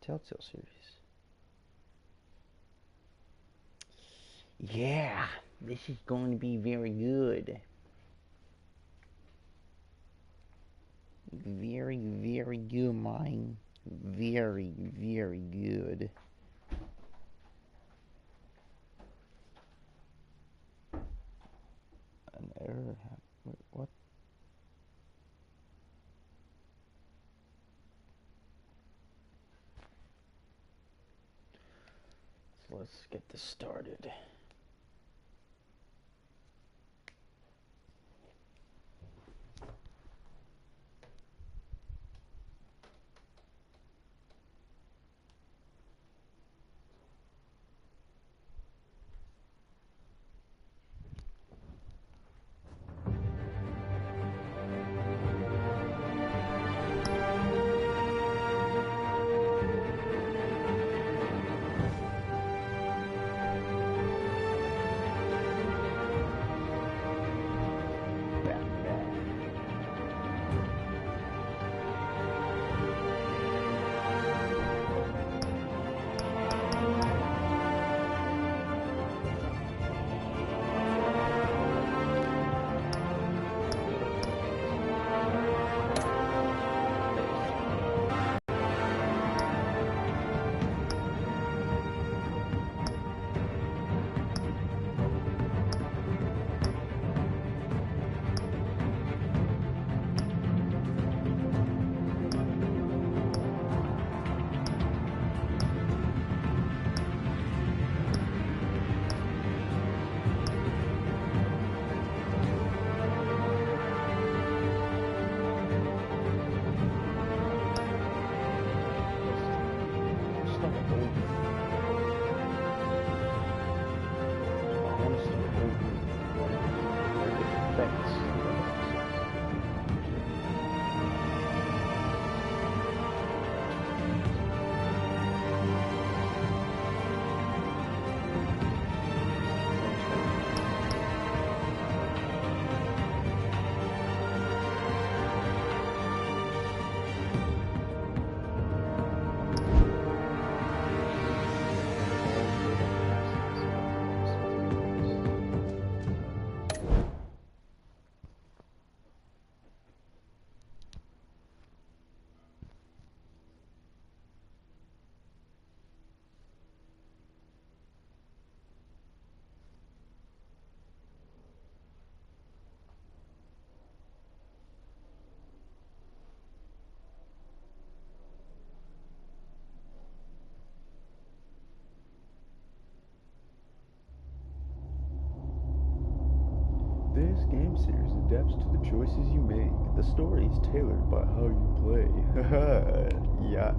Telltale series. Yeah, this is going to be very good. Very, very good, mine. Very, very good. An error. Wait, what? So let's get this started. This game series adapts to the choices you make. The story is tailored by how you play. Haha, yeah.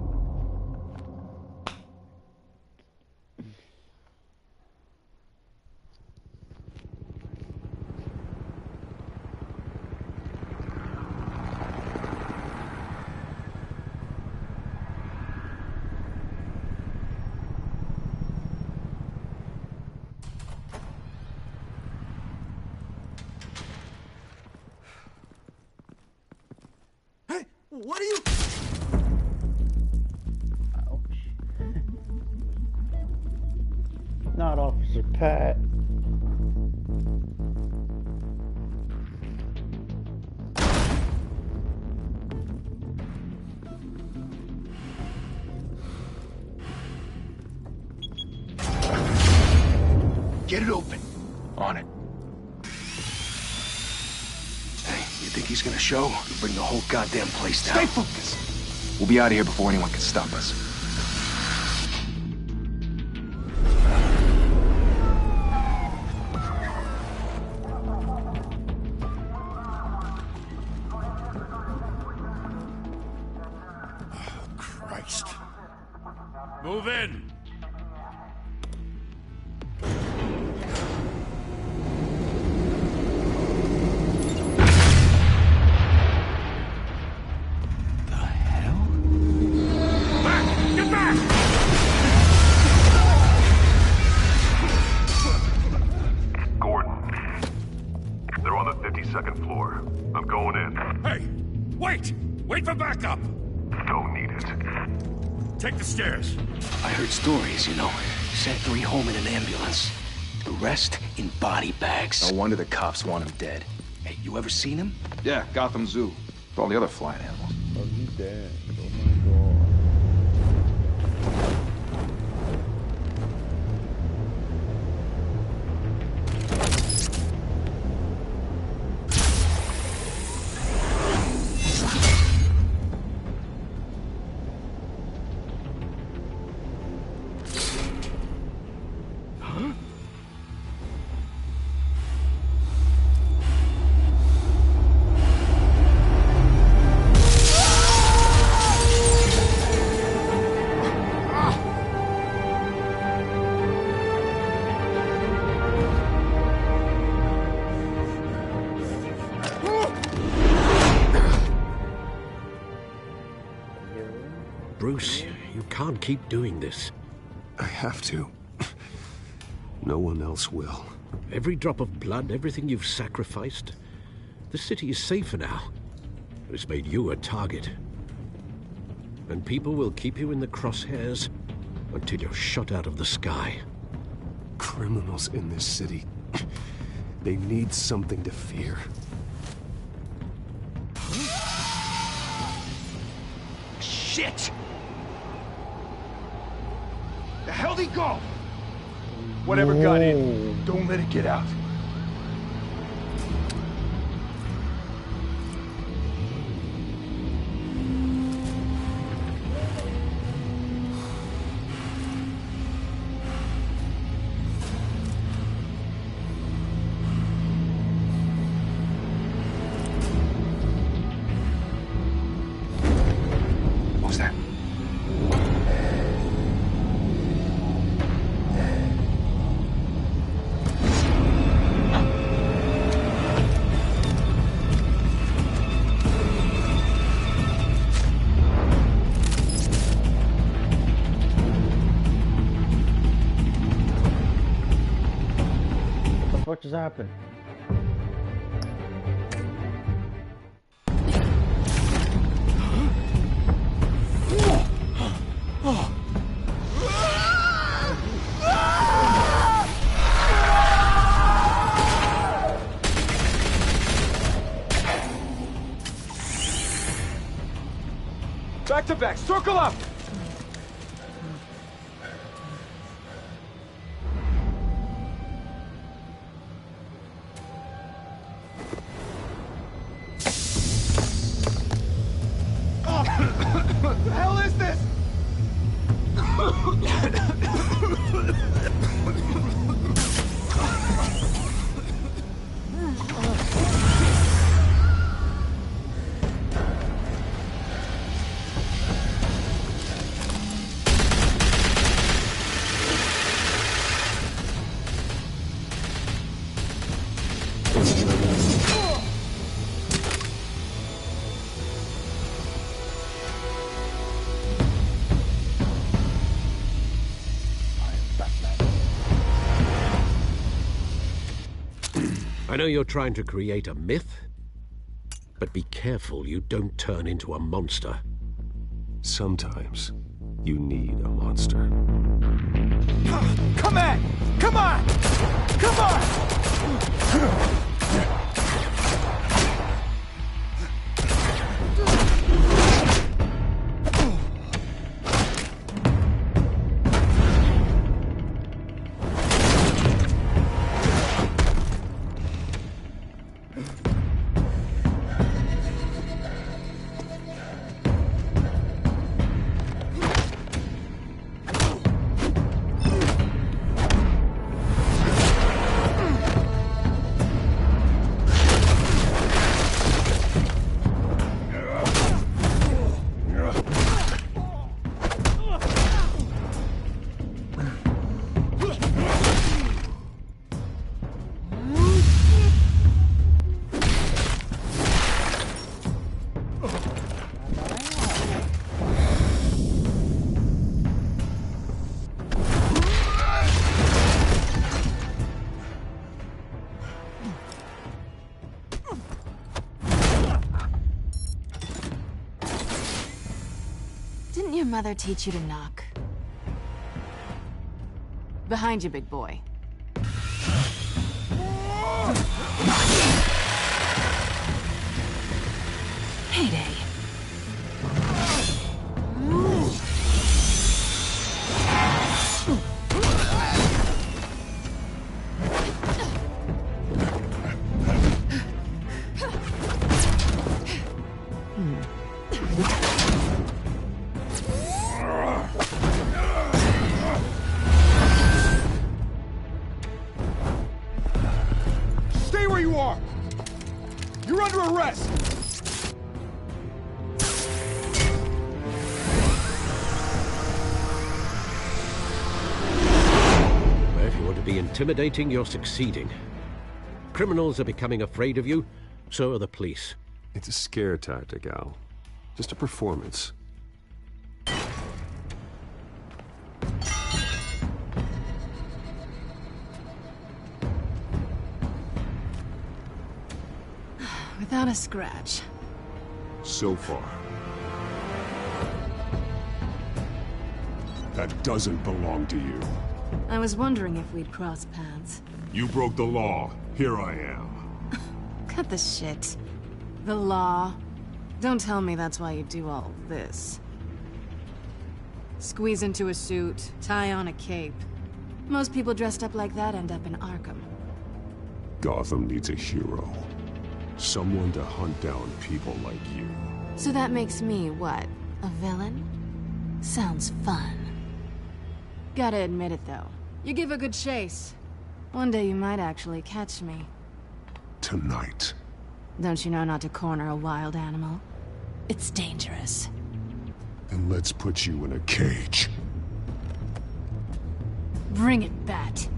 What are you? Ouch. Not Officer Pat. Get it open. On it. You think he's gonna show? We'll bring the whole goddamn place down. Stay focused! We'll be out of here before anyone can stop us. Oh, Christ. Move in! Second floor. I'm going in. Hey! Wait! Wait for backup! Don't need it. Take the stairs. I heard stories, you know. Sent 3 home in an ambulance. The rest in body bags. No wonder the cops want him dead. Hey, you ever seen him? Yeah, Gotham Zoo. With all the other flying animals. Oh, he's dead. Oh my god. Bruce, you can't keep doing this. I have to. No one else will. Every drop of blood, everything you've sacrificed. The city is safer now. It's made you a target. And people will keep you in the crosshairs until you're shot out of the sky. Criminals in this city. They need something to fear. Shit! The hell'd he go? Whatever got in, don't let it get out. What was that? What just happened? Back to back, circle up! What the hell is this? I know you're trying to create a myth, but be careful you don't turn into a monster. Sometimes you need a monster. Come on! Come on! Come on! mother teach you to knock? Behind you, big boy. Heyday. Stay where you are! You're under arrest! If you want to be intimidating, you're succeeding. Criminals are becoming afraid of you, so are the police. It's a scare tactic, Al. Just a performance. Without a scratch. So far. That doesn't belong to you. I was wondering if we'd cross paths. You broke the law. Here I am. Cut the shit. The law. Don't tell me that's why you do all this. Squeeze into a suit, tie on a cape. Most people dressed up like that end up in Arkham. Gotham needs a hero. Someone to hunt down people like you. So that makes me, what, a villain? Sounds fun. Gotta admit it, though. You give a good chase. One day you might actually catch me. Tonight. Don't you know not to corner a wild animal? It's dangerous. Then let's put you in a cage. Bring it, Bat.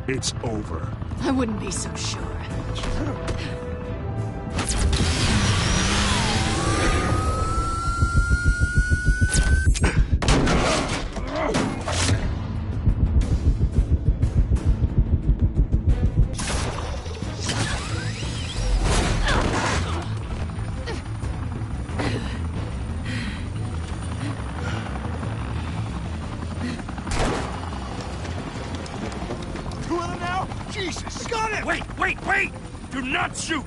It's over. I wouldn't be so sure. Jesus! Got him! Wait! Wait! Do not shoot!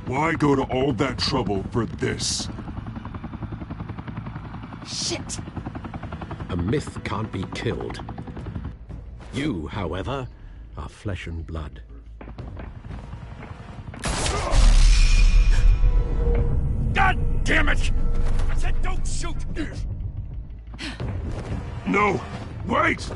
Why go to all that trouble for this? Shit! A myth can't be killed. You, however, are flesh and blood. God damn it! I said don't shoot! No! Wait!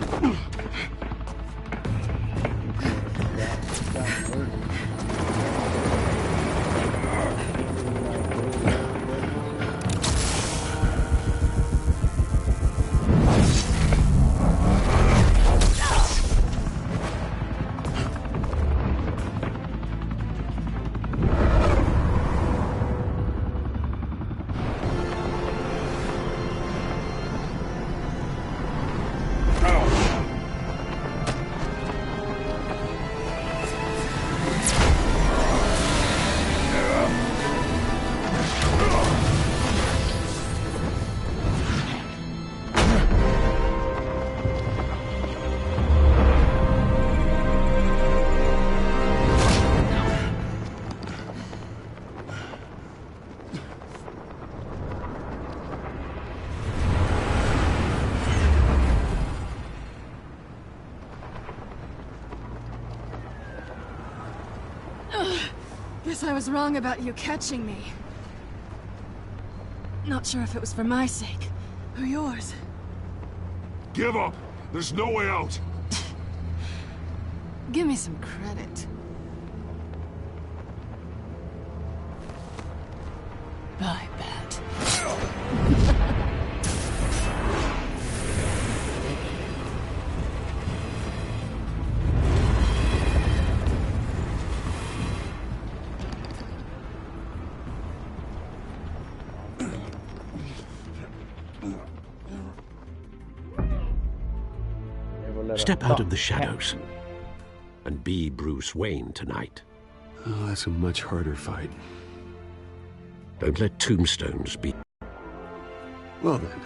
Guess I was wrong about you catching me. Not sure if it was for my sake, or yours. Give up! There's no way out! Give me some credit. I bet. Step out of the shadows and be Bruce Wayne tonight. Oh, that's a much harder fight. Don't let tombstones be... Well then.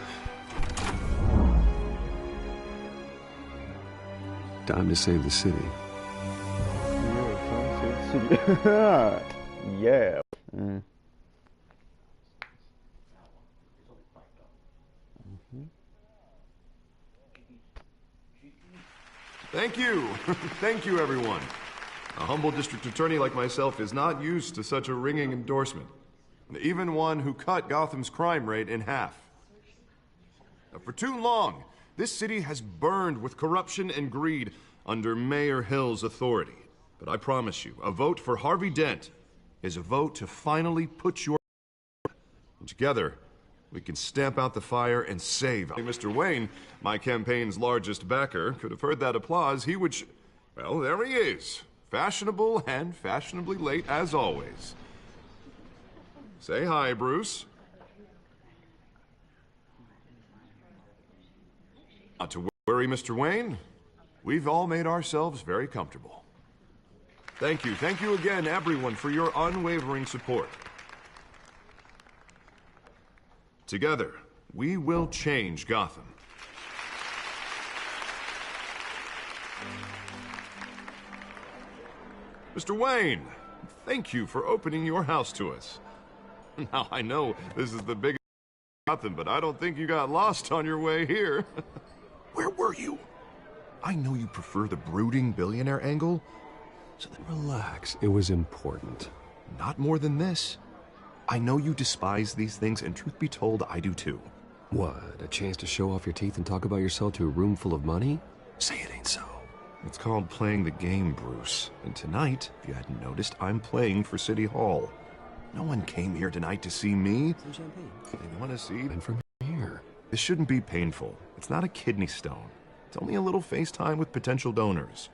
Time to save the city. Yeah. Thank you. Thank you, everyone. A humble district attorney like myself is not used to such a ringing endorsement. Even one who cut Gotham's crime rate in half. Now, for too long, this city has burned with corruption and greed under Mayor Hill's authority. But I promise you, a vote for Harvey Dent is a vote to finally put your... Together, we can stamp out the fire and save. Mr. Wayne, my campaign's largest backer, could have heard that applause. He would... Well, there he is. Fashionable and fashionably late, as always. Say hi, Bruce. Not to worry, Mr. Wayne. We've all made ourselves very comfortable. Thank you. Thank you again, everyone, for your unwavering support. Together, we will change Gotham. Mr. Wayne, thank you for opening your house to us. Now, I know this is the biggest Gotham, but I don't think you got lost on your way here. Where were you? I know you prefer the brooding billionaire angle, so then Relax, it was important. not more than this. I know you despise these things, and truth be told, I do too. What, a chance to show off your teeth and talk about yourself to a room full of money? Say it ain't so. It's called playing the game, Bruce. And tonight, if you hadn't noticed, I'm playing for City Hall. No one came here tonight to see me. Some champagne. They want to see... And from here. This shouldn't be painful. It's not a kidney stone. It's only a little FaceTime with potential donors.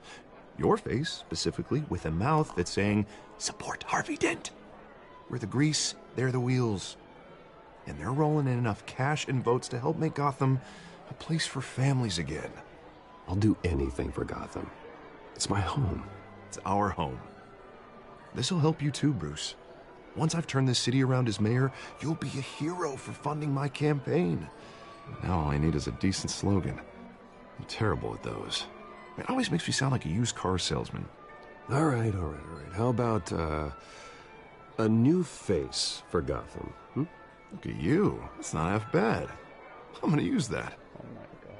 Your face, specifically, with a mouth that's saying, support Harvey Dent. We're the grease, they're the wheels. And they're rolling in enough cash and votes to help make Gotham a place for families again. I'll do anything for Gotham. It's my home. It's our home. This'll help you too, Bruce. Once I've turned this city around as mayor, you'll be a hero for funding my campaign. Now all I need is a decent slogan. I'm terrible at those. It always makes me sound like a used car salesman. All right. How about, a new face for Gotham, Look at you. That's not half bad. I'm gonna use that.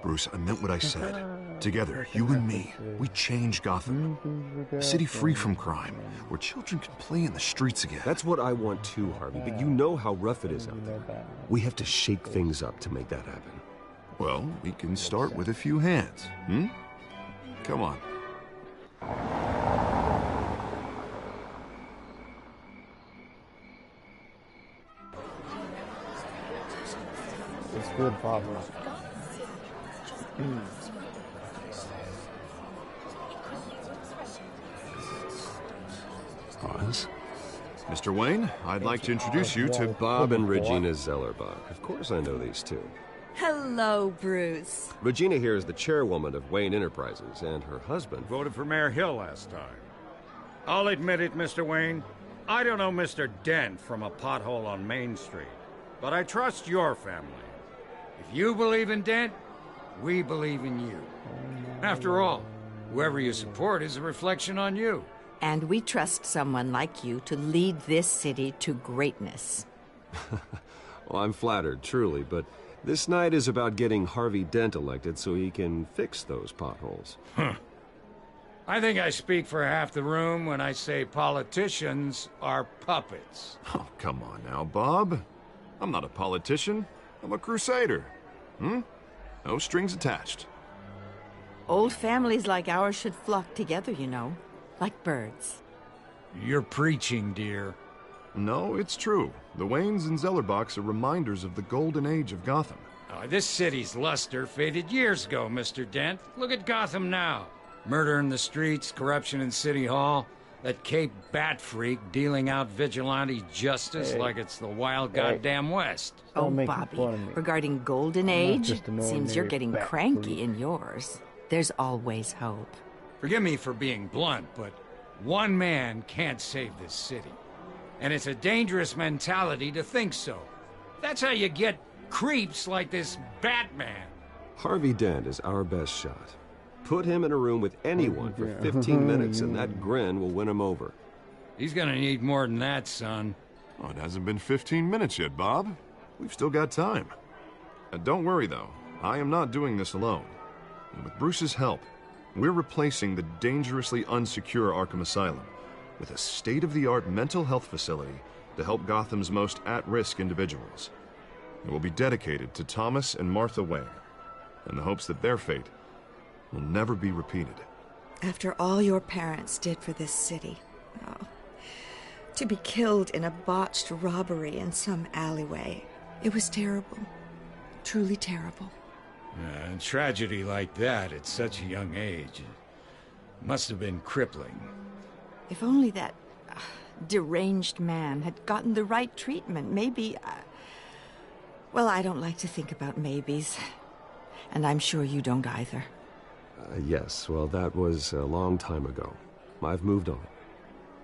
Bruce, I meant what I said. Together, you and me, we change Gotham. A city free from crime, where children can play in the streets again. That's what I want too, Harvey, but you know how rough it is out there. We have to shake things up to make that happen. Well, we can start with a few hands, Come on. It's good, Barbara. Oz? Mr. Wayne, I'd like to introduce you to Bob and Regina Zellerbach. Of course I know these two. Hello, Bruce. Regina here is the chairwoman of Wayne Enterprises, and her husband... Voted for Mayor Hill last time. I'll admit it, Mr. Wayne. I don't know Mr. Dent from a pothole on Main Street, but I trust your family. If you believe in Dent, we believe in you. After all, whoever you support is a reflection on you. And we trust someone like you to lead this city to greatness. Well, I'm flattered, truly, but this night is about getting Harvey Dent elected so he can fix those potholes. I think I speak for half the room when I say politicians are puppets. Oh, come on now, Bob. I'm not a politician. I'm a crusader. No strings attached. Old families like ours should flock together, you know, like birds. You're preaching, dear. No, it's true. The Waynes and Zellerbachs are reminders of the golden age of Gotham. Oh, this city's luster faded years ago, Mr. Dent. Look at Gotham now. Murder in the streets, corruption in City Hall, that Cape Bat freak dealing out vigilante justice like it's the wild goddamn West. Oh, Bobby, regarding Golden Age, seems you're getting cranky in yours. There's always hope. Forgive me for being blunt, but one man can't save this city. And it's a dangerous mentality to think so. That's how you get creeps like this Batman. Harvey Dent is our best shot. Put him in a room with anyone for 15 minutes and that grin will win him over. He's gonna need more than that, son. Oh, it hasn't been 15 minutes yet, Bob. We've still got time. Don't worry, though. I am not doing this alone. And with Bruce's help, we're replacing the dangerously unsecure Arkham Asylum with a state-of-the-art mental health facility to help Gotham's most at-risk individuals. It will be dedicated to Thomas and Martha Wayne, in the hopes that their fate will never be repeated. After all your parents did for this city, to be killed in a botched robbery in some alleyway, it was terrible. Truly terrible. And tragedy like that at such a young age must have been crippling. If only that deranged man had gotten the right treatment, maybe... well, I don't like to think about maybes. And I'm sure you don't either. Yes, well, that was a long time ago. I've moved on.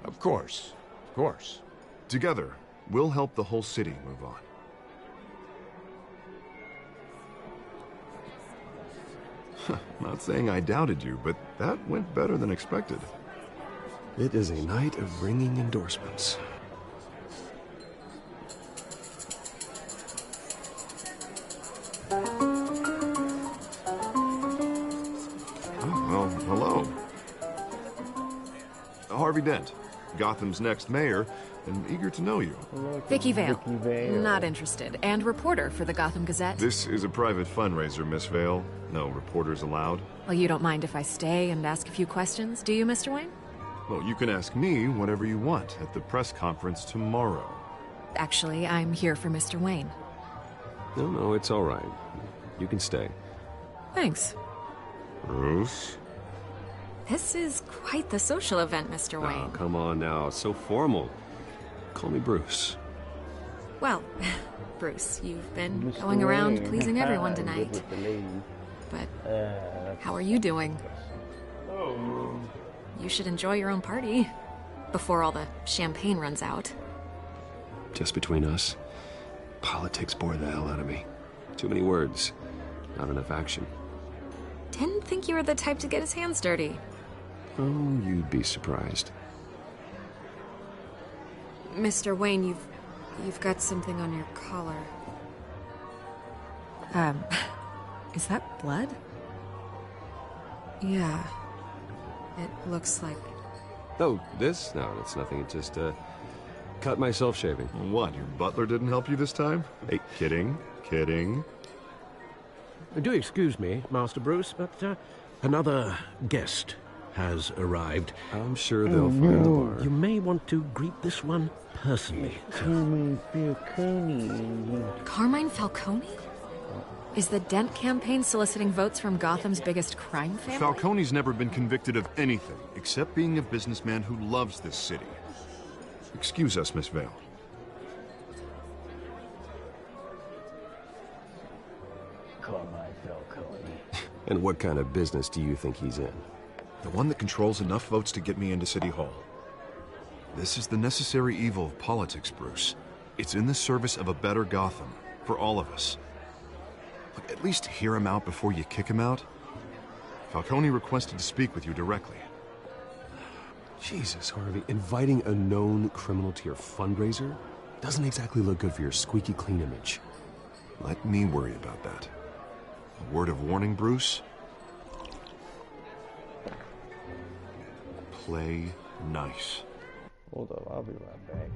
Of course. Of course. Together, we'll help the whole city move on. Not saying I doubted you, but that went better than expected. It is a night of ringing endorsements. Well, hello. Harvey Dent, Gotham's next mayor, and eager to know you. Vicky Vale. Not interested. And reporter for the Gotham Gazette. This is a private fundraiser, Miss Vale. No reporters allowed. Well, you don't mind if I stay and ask a few questions, do you, Mr. Wayne? Well, you can ask me whatever you want at the press conference tomorrow. Actually, I'm here for Mr. Wayne. No, it's all right. You can stay. Thanks. Bruce? This is quite the social event, Mr. Wayne. Oh, come on now. It's so formal. Call me Bruce. Well, Bruce, you've been going around pleasing everyone tonight. But how are you doing? You should enjoy your own party before all the champagne runs out. Just between us, politics bore the hell out of me. Too many words, not enough action. Didn't think you were the type to get his hands dirty. Oh, you'd be surprised. Mr. Wayne, you've got something on your collar. Is that blood? Yeah. It looks like... Oh, this? No, it's nothing. It just, cut myself shaving. What, your butler didn't help you this time? Hey, kidding. Do excuse me, Master Bruce, but another guest has arrived. I'm sure they'll find the bar. You may want to greet this one personally. Carmine Falcone. Carmine Falcone? Is the Dent campaign soliciting votes from Gotham's biggest crime family? Falcone's never been convicted of anything except being a businessman who loves this city. Excuse us, Miss Vale. Carmine Falcone. And what kind of business do you think he's in? The one that controls enough votes to get me into City Hall. This is the necessary evil of politics, Bruce. It's in the service of a better Gotham, for all of us. Look, at least hear him out before you kick him out. Falcone requested to speak with you directly. Jesus, Harvey, inviting a known criminal to your fundraiser doesn't exactly look good for your squeaky clean image. Let me worry about that. A word of warning, Bruce? Play nice. Hold up, I'll be right back.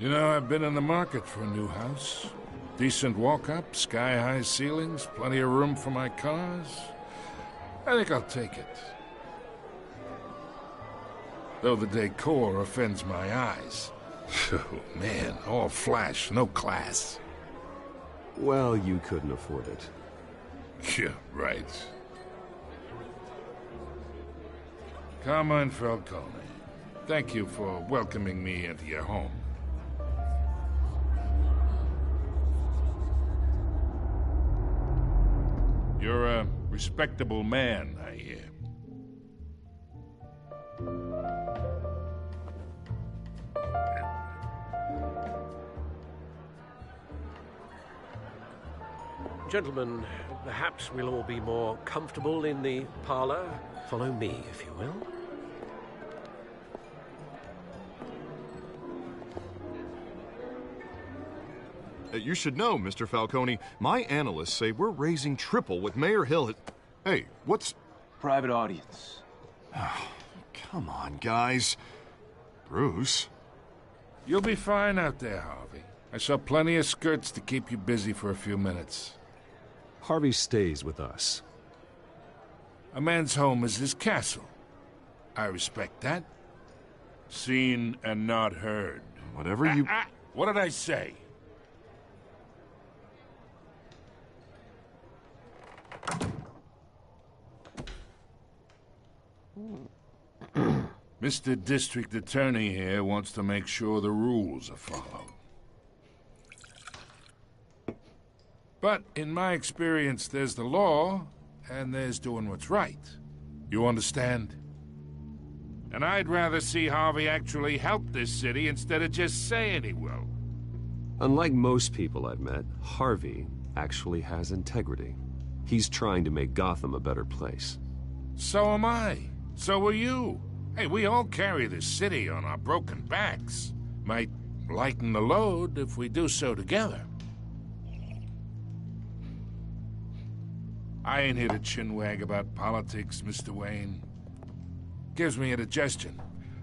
You know, I've been in the market for a new house. Decent walk-up, sky-high ceilings, plenty of room for my cars. I think I'll take it. Though the decor offends my eyes. Oh, man, all flash, no class. Well, you couldn't afford it. Yeah, right. Carmine Falcone, thank you for welcoming me into your home. You're a respectable man, I hear. Gentlemen, perhaps we'll all be more comfortable in the parlor. Follow me, if you will. You should know, Mr. Falcone, my analysts say we're raising triple what Mayor Hill. Hey, what's... Private audience. Oh, come on, guys. Bruce? You'll be fine out there, Harvey. I saw plenty of skirts to keep you busy for a few minutes. Harvey stays with us. A man's home is his castle. I respect that. Seen and not heard. Whatever you... What did I say? Mr. District Attorney here wants to make sure the rules are followed. But in my experience, there's the law, and there's doing what's right. You understand? And I'd rather see Harvey actually help this city instead of just saying he will. Unlike most people I've met, Harvey actually has integrity. He's trying to make Gotham a better place. So am I. So are you. Hey, we all carry this city on our broken backs. Might lighten the load if we do so together. I ain't here to chinwag about politics, Mr. Wayne. Gives me indigestion.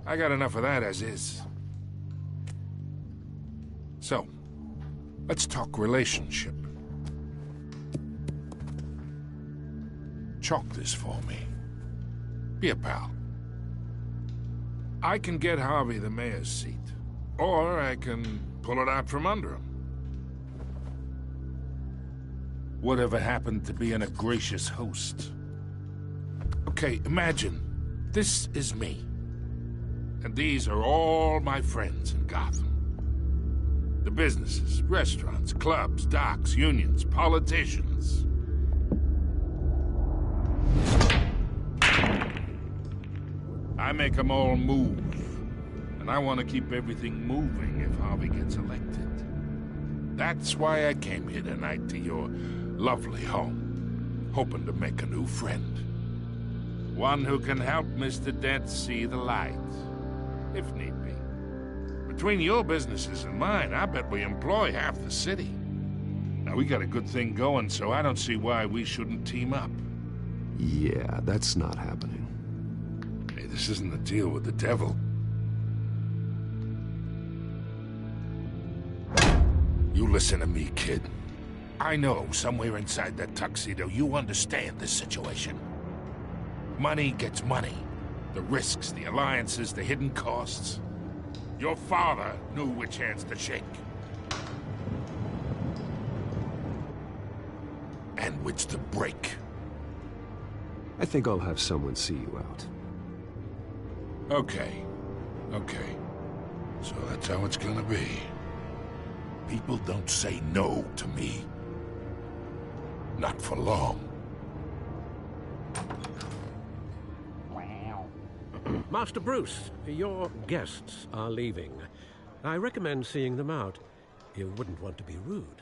I got enough of that as is. So, let's talk relationship. Chalk this for me. Be a pal. I can get Harvey the mayor's seat, or I can pull it out from under him. Whatever happened to being a gracious host? Okay, imagine, this is me. And these are all my friends in Gotham. The businesses, restaurants, clubs, docks, unions, politicians. I make them all move. And I want to keep everything moving if Harvey gets elected. That's why I came here tonight to your lovely home, hoping to make a new friend. One who can help Mr. Dent see the light, if need be. Between your businesses and mine, I bet we employ half the city. Now, we got a good thing going, so I don't see why we shouldn't team up. Yeah, that's not happening. Hey, this isn't a deal with the devil. You listen to me, kid. I know somewhere inside that tuxedo you understand this situation. Money gets money. The risks, the alliances, the hidden costs. Your father knew which hands to shake. And which to break. I think I'll have someone see you out. Okay. So that's how it's gonna be. People don't say no to me. Not for long. Master Bruce, your guests are leaving. I recommend seeing them out. You wouldn't want to be rude.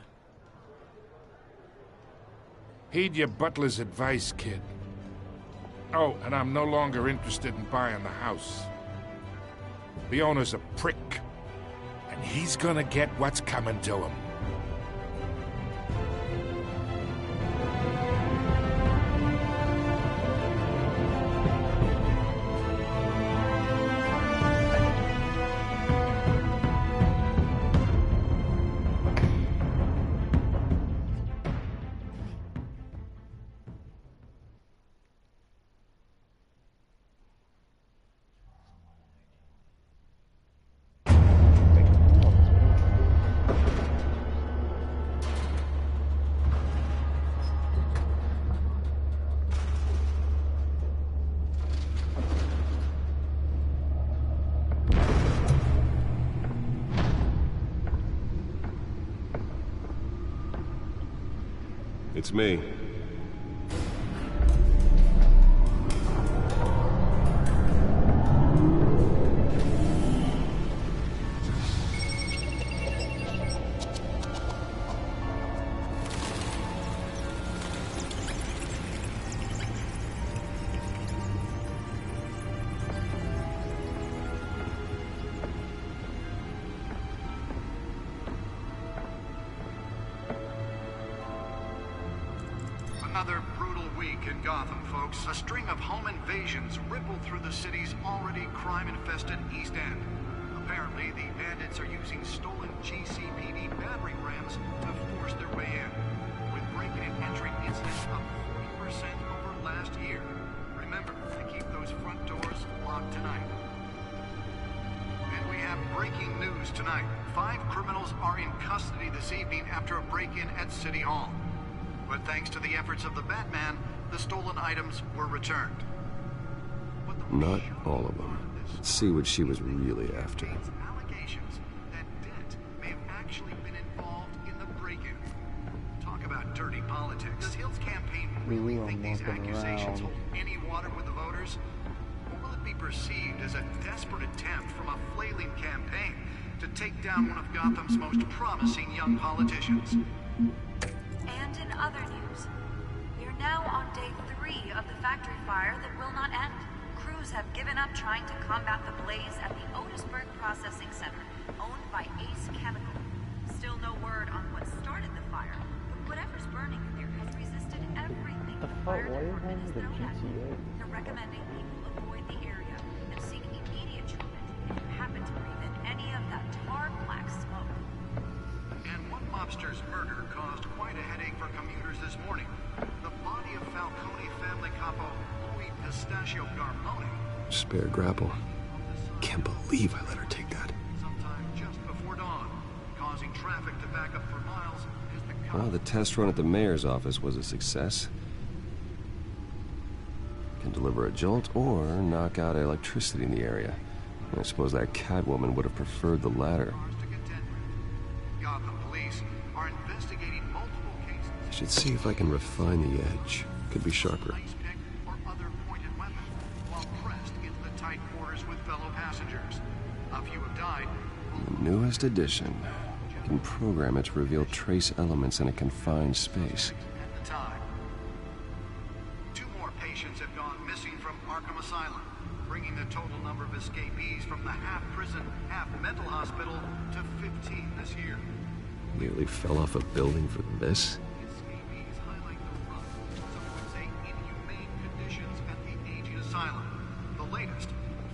Heed your butler's advice, kid. Oh, and I'm no longer interested in buying the house. The owner's a prick, and he's gonna get what's coming to him. It's me. Another brutal week in Gotham, folks. A string of home invasions rippled through the city's already crime-infested East End. Apparently, the bandits are using stolen GCPD battering rams to force their way in, with break-in and entry incidents up 40% over last year. Remember to keep those front doors locked tonight. And we have breaking news tonight. 5 criminals are in custody this evening after a break-in at City Hall. But thanks to the efforts of the Batman, the stolen items were returned. Not all of them. Let's see what she was really after. Allegations that Dent may have actually been involved in the break-in. Talk about dirty politics. Does Hill's campaign really think these accusations hold any water with the voters? Or will it be perceived as a desperate attempt from a flailing campaign to take down one of Gotham's most promising young politicians? And in other news, we are now on day 3 of the factory fire that will not end. Crews have given up trying to combat the blaze at the Otisburg Processing Center, owned by Ace Chemical. Still no word on what started the fire, but whatever's burning in there has resisted everything the fire department has thrown at it. They're recommending people avoid the area and seek immediate treatment if you happen to breathe in any of that tar black smoke. And one mobster's murder caused quite a headache for commuters this morning. The body of Falcone family capo Louis Pistachio Carmine. Spare grapple. Can't believe I let her take that. Sometime just before dawn, causing traffic to back up for miles as the Well, the test run at the mayor's office was a success. Can deliver a jolt or knock out electricity in the area. I suppose that Catwoman would have preferred the latter. Gotham police are investigating multiple cases. I should see if I can refine the edge. Could be sharper. Or other pointed weapon, while pressed into the tight quarters with fellow passengers. A few have died. The newest edition. You can program it to reveal trace elements in a confined space. At the time. 2 more patients have gone missing from Arkham Asylum, bringing the total number of escapees from the half-prison, half-mental hospital to 15 this year. Nearly fell off a building for this? Escapees highlight the rough, some would say inhumane conditions at the aging asylum. The latest,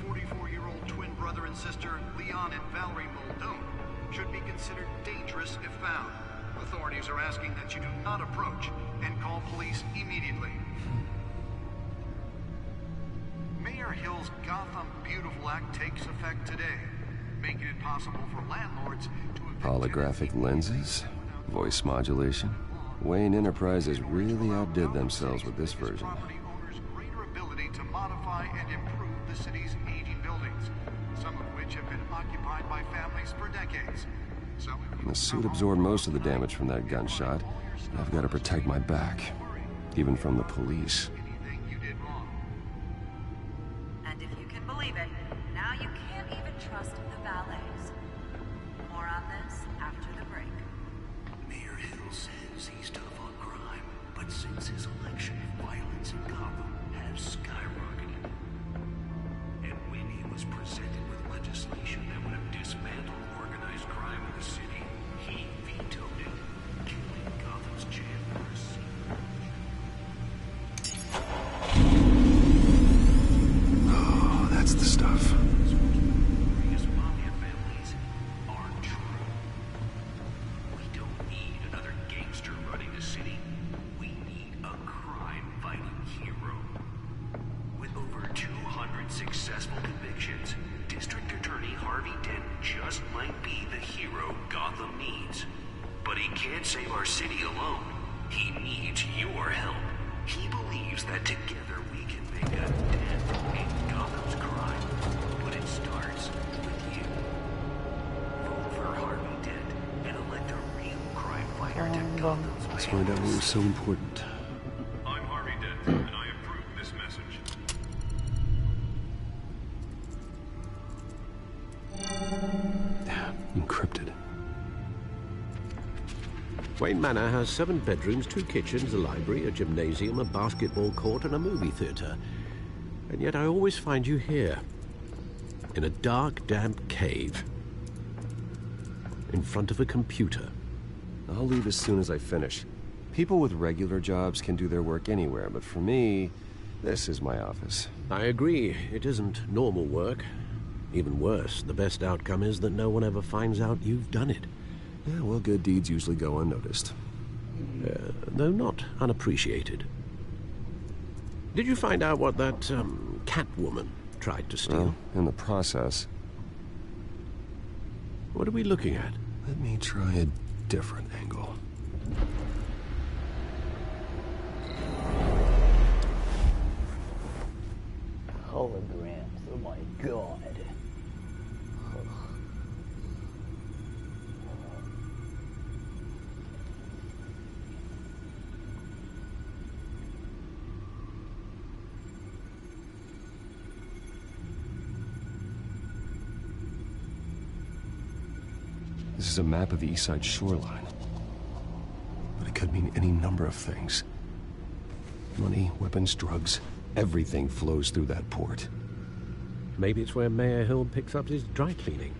44-year-old twin brother and sister Leon and Valerie Muldoon, should be considered dangerous if found. Authorities are asking that you do not approach and call police immediately. Mayor Hill's Gotham Beautiful Act takes effect today, making it possible for landlords to Holographic lenses? Voice modulation? Wayne Enterprises really outdid themselves with this version. property owners greater ability to modify and improve the city's aging buildings, some of which have been occupied by families for decades. So The suit absorbed most of the damage from that gunshot, and I've got to protect my back, even from the police. anything you did wrong. And if you can believe it, now you can't even trust the valets. More on this after the break. Mayor Hill says he's tough on crime, but since his election, violence in Gotham has skyrocketed. And when he was presented with legislation that would have dismantled organized crime in the city, he vetoed it, killing Gotham's chance for a seat. Oh, that's the stuff. Glorious mafia families are true. We don't need another gangster running the city. We need a crime-fighting hero. With over 200 successful convictions, District Attorney Harvey Dent just might be the hero Gotham needs. But he can't save our city alone. He needs your help. He believes that together we can make a dent in Gotham's crime. But it starts with you. Vote for Harvey Dent and elect a real crime fighter to Let's find out what was so important. I'm Harvey Dent, and I approve this message. Encrypted. Wayne Manor has 7 bedrooms, 2 kitchens, a library, a gymnasium, a basketball court, and a movie theater. And yet I always find you here, in a dark, damp cave, in front of a computer. I'll leave as soon as I finish. People with regular jobs can do their work anywhere, but for me, this is my office. I agree. It isn't normal work. Even worse, the best outcome is that no one ever finds out you've done it. Yeah, well, good deeds usually go unnoticed. Though not unappreciated. Did you find out what that, Catwoman tried to steal? Well, in the process. What are we looking at? Let me try a different angle. Holograms, oh my god. This is a map of the East Side shoreline. But it could mean any number of things. Money, weapons, drugs, everything flows through that port. Maybe it's where Mayor Hill picks up his dry cleaning.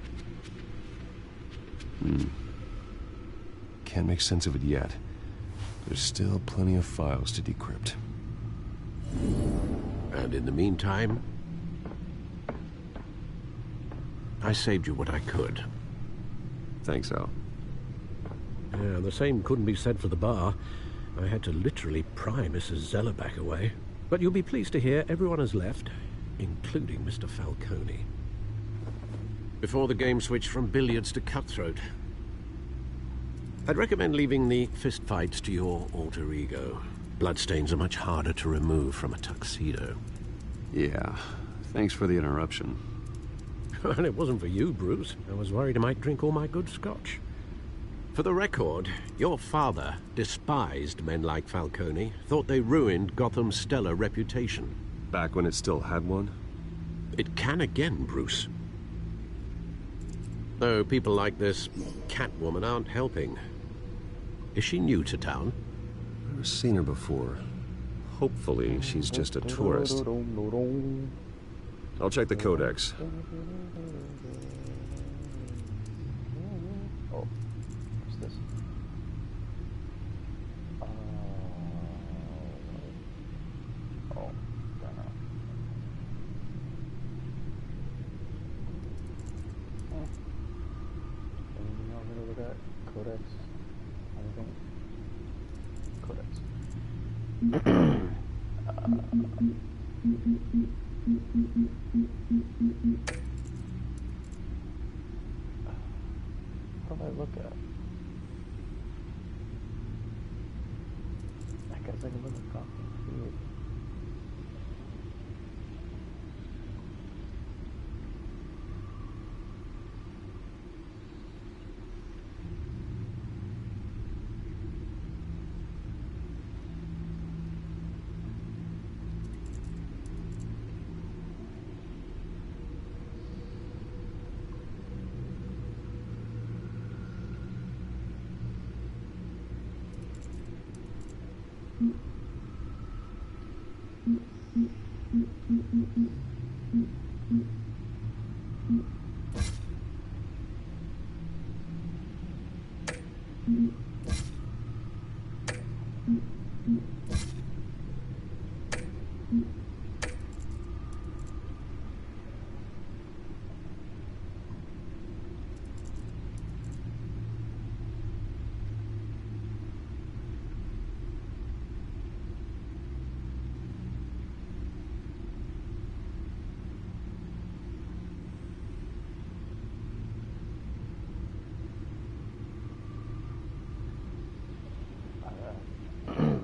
Can't make sense of it yet. There's still plenty of files to decrypt. And in the meantime, I saved you what I could. Thanks, Al. Yeah, the same couldn't be said for the bar. I had to literally pry Mrs. Zeller back away. But you'll be pleased to hear everyone has left, including Mr. Falcone. Before the game switched from billiards to cutthroat. I'd recommend leaving the fistfights to your alter ego. Bloodstains are much harder to remove from a tuxedo. Yeah, thanks for the interruption. And it wasn't for you, Bruce. I was worried I might drink all my good scotch. For the record, your father despised men like Falcone, thought they ruined Gotham's stellar reputation. Back when it still had one? It can again, Bruce. Though people like this Catwoman aren't helping. Is she new to town? I've never seen her before. Hopefully, she's just a tourist. I'll check the codex. Oh, what's this? Oh, don't know. Anything else to look at? Codex? Anything? Codex. What do I look at? I guess I can look at coffee. Weird.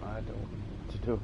I don't know what to do.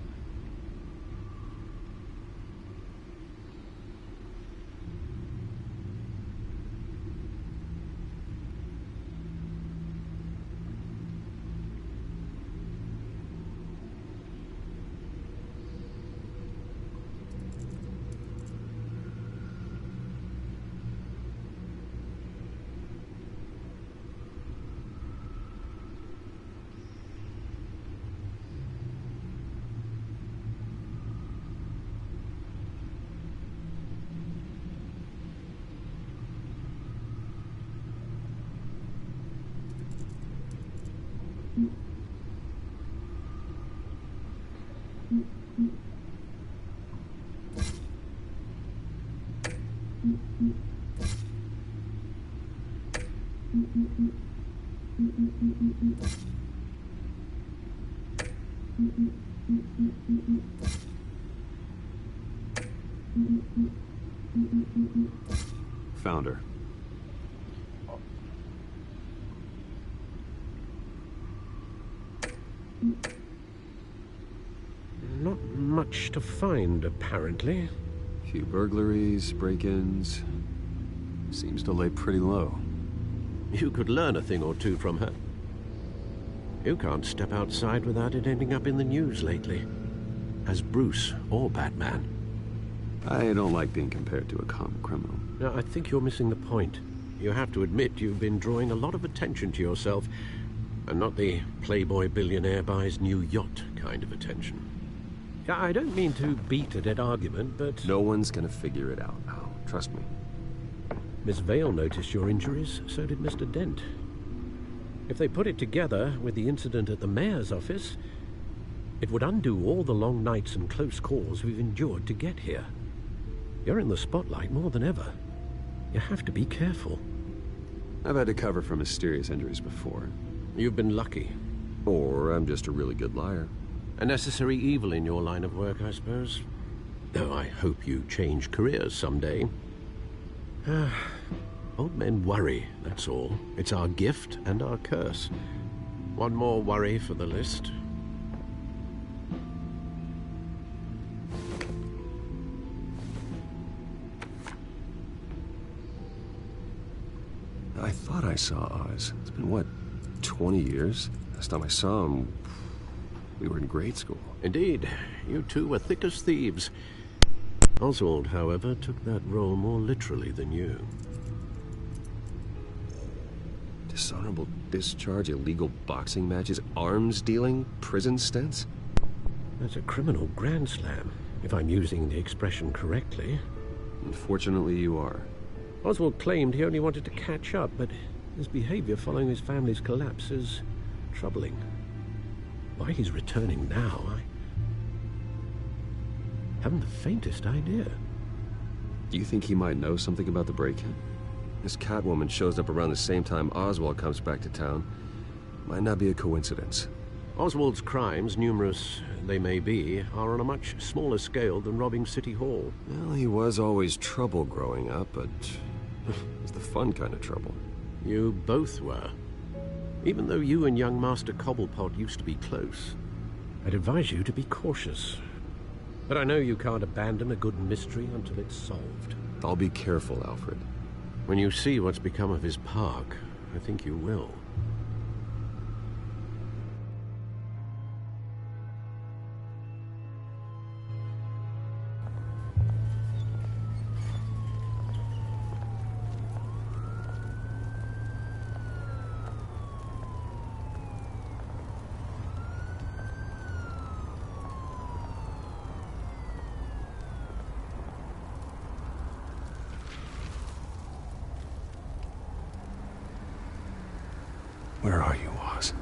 Found her. Not much to find, apparently. Few burglaries, break-ins. Seems to lay pretty low. You could learn a thing or two from her. You can't step outside without it ending up in the news lately. As Bruce or Batman. I don't like being compared to a common criminal. No, I think you're missing the point. You have to admit you've been drawing a lot of attention to yourself, and not the playboy billionaire buys new yacht kind of attention. I don't mean to beat a dead argument, but... No one's gonna figure it out, Al. Trust me. Miss Vale noticed your injuries, so did Mr. Dent. If they put it together with the incident at the mayor's office, it would undo all the long nights and close calls we've endured to get here. You're in the spotlight more than ever. You have to be careful. I've had to cover for mysterious injuries before. You've been lucky. Or I'm just a really good liar. A necessary evil in your line of work, I suppose. Though I hope you change careers someday. Old men worry, that's all. It's our gift and our curse. One more worry for the list. I thought I saw Oz. It's been, what, 20 years? Last time I saw him, we were in grade school. Indeed. You two were thick as thieves. Oswald, however, took that role more literally than you. Dishonorable discharge, illegal boxing matches, arms dealing, prison stints? That's a criminal grand slam, if I'm using the expression correctly. Unfortunately, you are. Oswald claimed he only wanted to catch up, but his behavior following his family's collapse is troubling. Why he's returning now, I haven't the faintest idea. Do you think he might know something about the break-in? This Catwoman shows up around the same time Oswald comes back to town. Might not be a coincidence. Oswald's crimes, numerous they may be, are on a much smaller scale than robbing City Hall. Well, he was always trouble growing up, but it's the fun kind of trouble. You both were. Even though you and young Master Cobblepot used to be close, I'd advise you to be cautious. But I know you can't abandon a good mystery until it's solved. I'll be careful, Alfred. When you see what's become of his park, I think you will. Where are you, Oz?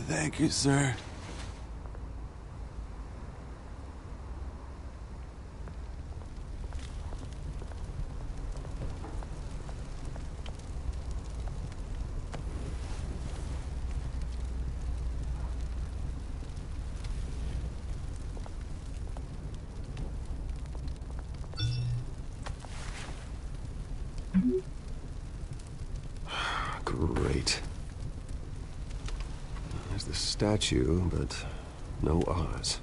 Thank you, sir. Great. There's the statue, but no Oz.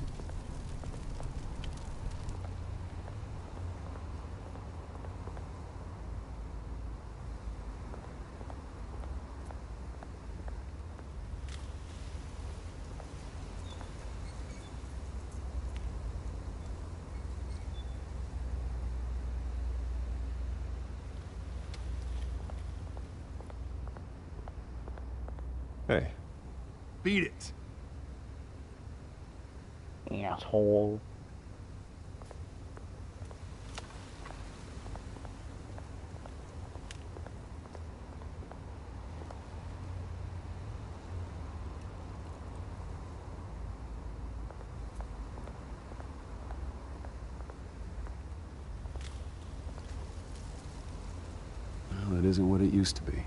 Hey. Beat it. Asshole. Well, it isn't what it used to be.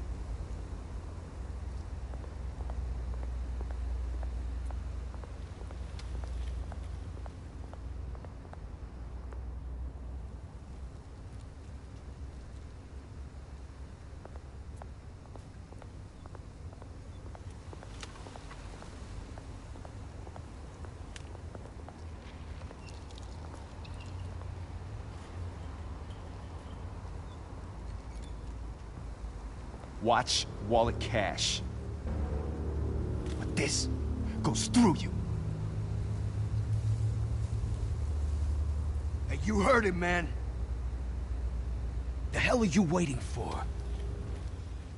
Watch wallet cash. But this goes through you. Hey, you heard him, man. The hell are you waiting for?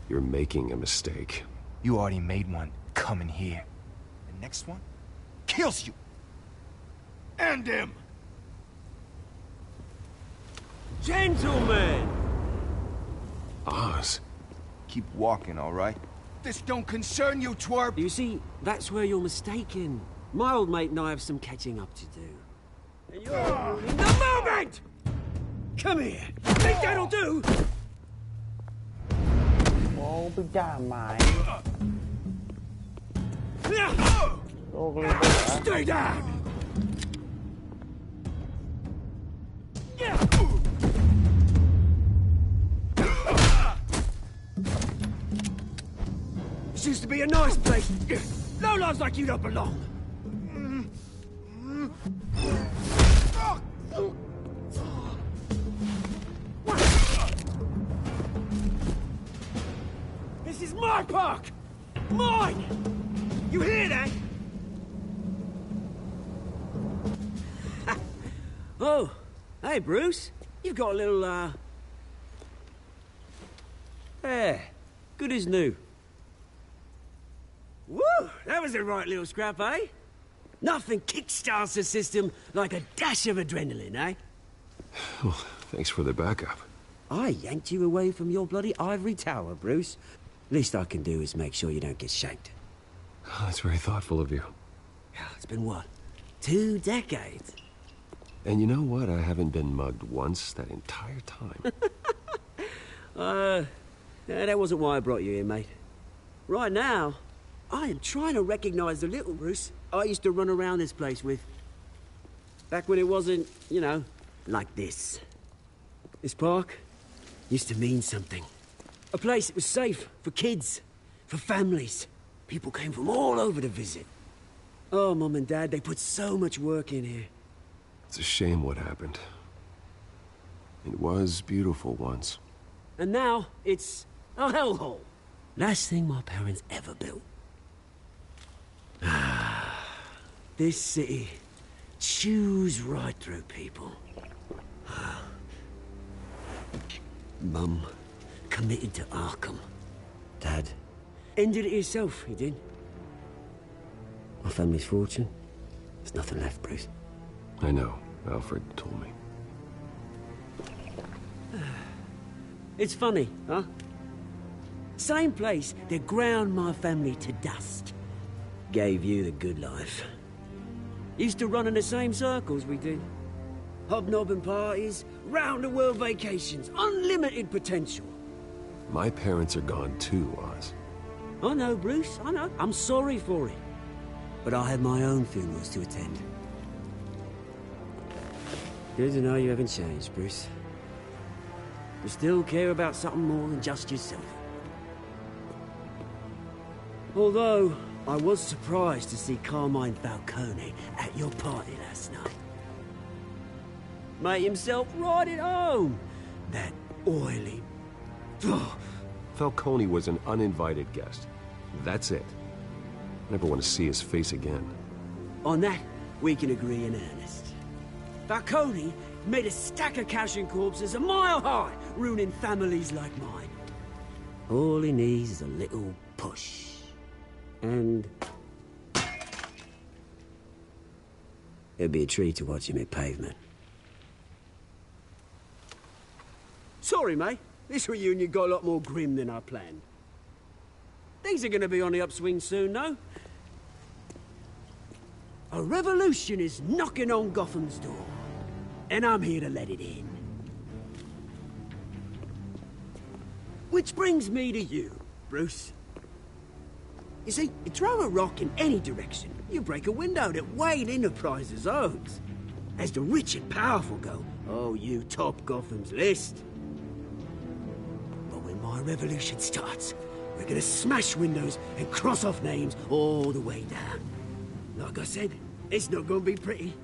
You're making a mistake. You already made one coming here. The next one kills you. And him. Gentlemen! Oz. Keep walking, all right? This don't concern you, twerp! You see, that's where you're mistaken. My old mate and I have some catching up to do. And you're ruining the moment! Come here! Think that'll do? Oh, be damn, mate. Stay down! This used to be a nice place. Lowlifes like you don't belong. This is my park! Mine! You hear that? Oh, hey, Bruce. You've got a little, There. Good as new. Woo! That was a right little scrap, eh? Nothing kickstarts the system like a dash of adrenaline, eh? Well, thanks for the backup. I yanked you away from your bloody ivory tower, Bruce. Least I can do is make sure you don't get shanked. Oh, that's very thoughtful of you. Yeah, it's been what? 2 decades? And you know what? I haven't been mugged once that entire time. That wasn't why I brought you here, mate. Right now, I am trying to recognize the little Bruce I used to run around this place with. Back when it wasn't, you know, like this. This park used to mean something. A place that was safe for kids, for families. People came from all over to visit. Oh, Mum and Dad, they put so much work in here. It's a shame what happened. It was beautiful once. And now, it's a hellhole. Last thing my parents ever built. This city chews right through people. Mum committed to Arkham. Dad ended it himself, he did. My family's fortune, there's nothing left, Bruce. I know. Alfred told me. It's funny, huh? Same place that ground my family to dust. Gave you the good life. Used to run in the same circles we did. Hobnobbing parties, round-the-world vacations, unlimited potential. My parents are gone too, Oz. I know, Bruce, I know. I'm sorry for it. But I have my own funerals to attend. Good to know you haven't changed, Bruce. You still care about something more than just yourself. Although, I was surprised to see Carmine Falcone at your party last night. Made himself right at home. That oily... Ugh. Falcone was an uninvited guest. That's it. Never want to see his face again. On that, we can agree in earnest. Falcone made a stack of cash and corpses a mile high, ruining families like mine. All he needs is a little push. And... it'd be a treat to watch him hit pavement. Sorry, mate. This reunion got a lot more grim than I planned. Things are gonna be on the upswing soon, though. A revolution is knocking on Gotham's door. And I'm here to let it in. Which brings me to you, Bruce. You see, you throw a rock in any direction, you break a window that Wayne Enterprises owns. As the rich and powerful go, oh, you top Gotham's list. But when my revolution starts, we're gonna smash windows and cross off names all the way down. Like I said, it's not gonna be pretty.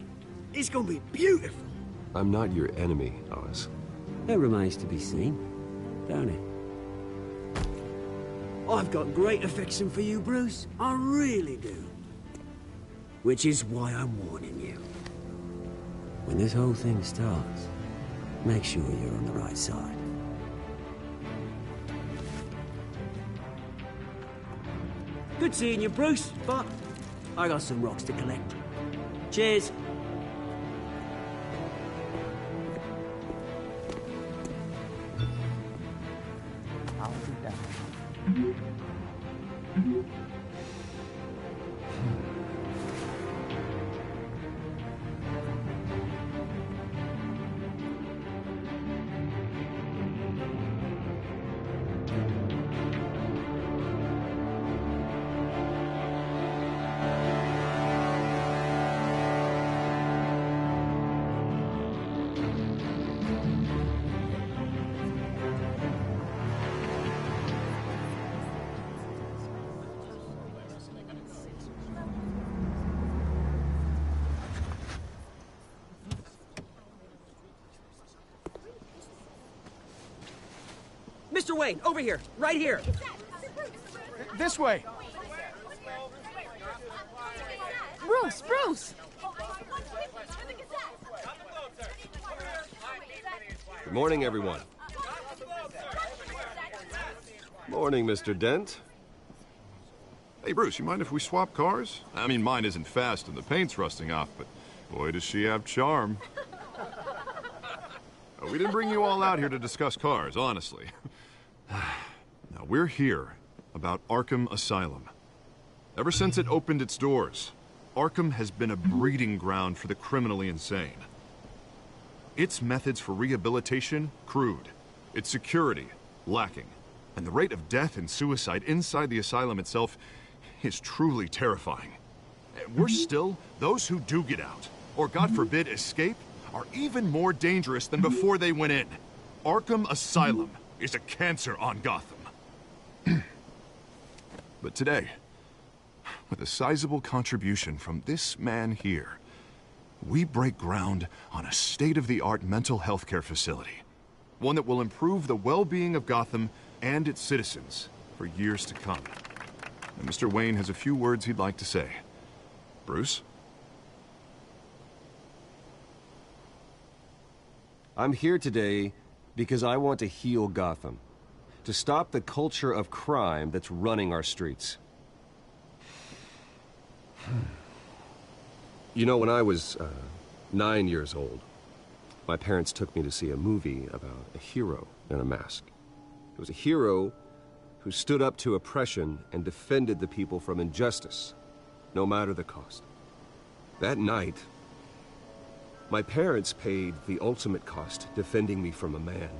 It's gonna be beautiful. I'm not your enemy, Oz. That remains to be seen, don't it? I've got great affection for you, Bruce. I really do. Which is why I'm warning you. When this whole thing starts, make sure you're on the right side. Good seeing you, Bruce, but I got some rocks to collect. Cheers. I'll do that. Mr. Wayne, over here, right here. This way. Bruce, Bruce! Good morning, everyone. Morning, Mr. Dent. Hey, Bruce, you mind if we swap cars? I mean, mine isn't fast and the paint's rusting off, but boy, does she have charm. We didn't bring you all out here to discuss cars, honestly. Now, we're here about Arkham Asylum. Ever since it opened its doors, Arkham has been a breeding ground for the criminally insane. Its methods for rehabilitation, crude. Its security, lacking. And the rate of death and suicide inside the asylum itself is truly terrifying. Worse still, those who do get out, or God forbid escape, are even more dangerous than before they went in. Arkham Asylum is a cancer on Gotham. But today, with a sizable contribution from this man here, we break ground on a state-of-the-art mental health care facility. One that will improve the well-being of Gotham and its citizens for years to come. And Mr. Wayne has a few words he'd like to say. Bruce? I'm here today because I want to heal Gotham. To stop the culture of crime that's running our streets. You know, when I was 9 years old, my parents took me to see a movie about a hero in a mask. It was a hero who stood up to oppression and defended the people from injustice, no matter the cost. That night, my parents paid the ultimate cost defending me from a man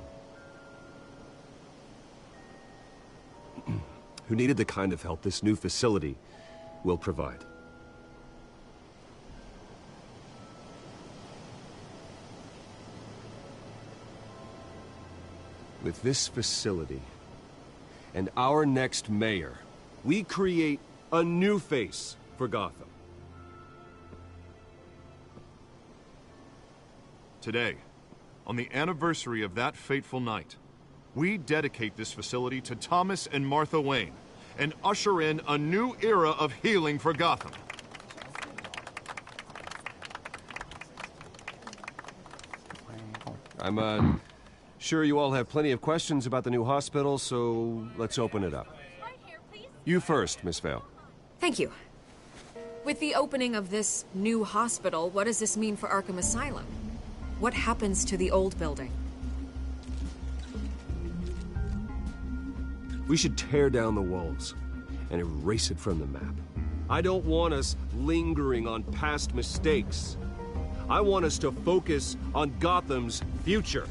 who needed the kind of help this new facility will provide. With this facility and our next mayor, We create a new face for Gotham. Today, on the anniversary of that fateful night, we dedicate this facility to Thomas and Martha Wayne and usher in a new era of healing for Gotham. I'm sure you all have plenty of questions about the new hospital, so let's open it up. You first, Miss Vale. Thank you. With the opening of this new hospital, what does this mean for Arkham Asylum? What happens to the old building? We should tear down the walls and erase it from the map. I don't want us lingering on past mistakes. I want us to focus on Gotham's future.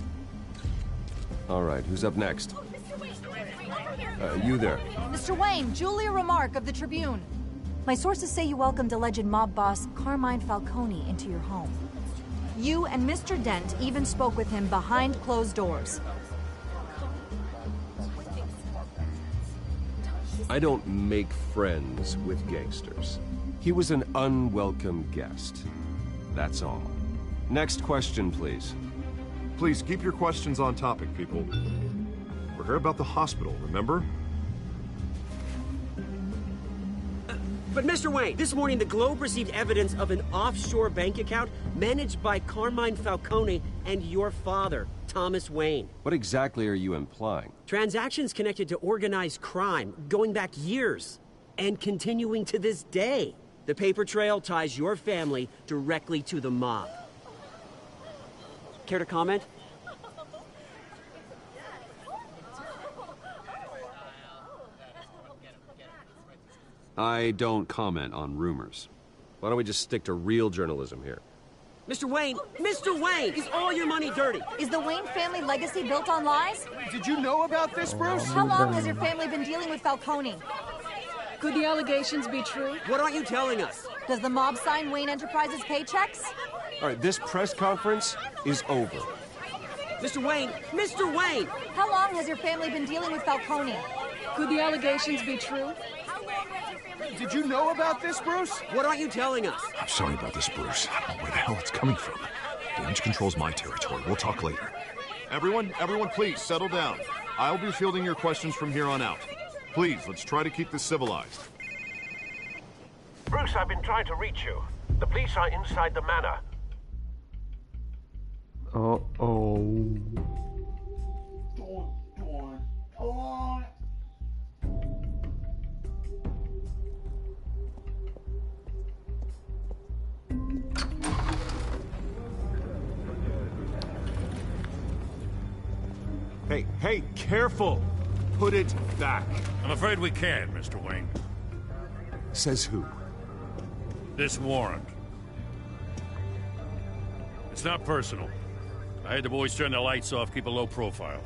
All right, who's up next? You there. Mr. Wayne, Julia Remark of the Tribune. My sources say you welcomed alleged mob boss Carmine Falcone into your home. You and Mr. Dent even spoke with him behind closed doors. I don't make friends with gangsters. He was an unwelcome guest. That's all. Next question, please. Please keep your questions on topic, people. We're here about the hospital, remember? But Mr. Wayne, this morning the Globe received evidence of an offshore bank account managed by Carmine Falcone and your father, Thomas Wayne. What exactly are you implying? Transactions connected to organized crime, going back years, and continuing to this day. The paper trail ties your family directly to the mob. Care to comment? I don't comment on rumors. Why don't we just stick to real journalism here? Mr. Wayne, is all your money dirty? Is the Wayne family legacy built on lies? Did you know about this, Bruce? How long has your family been dealing with Falcone? Could the allegations be true? What aren't you telling us? Does the mob sign Wayne Enterprises paychecks? All right, this press conference is over. Mr. Wayne! How long has your family been dealing with Falcone? Could the allegations be true? Did you know about this, Bruce? What aren't you telling us? I'm sorry about this, Bruce. I don't know where the hell it's coming from. Damage control's my territory. We'll talk later. Everyone, please, settle down. I'll be fielding your questions from here on out. Please, let's try to keep this civilized. Bruce, I've been trying to reach you. The police are inside the manor. Uh-oh. Hey, careful! Put it back. I'm afraid we can't, Mr. Wayne. Says who? This warrant. It's not personal. I had the boys turn the lights off, keep a low profile.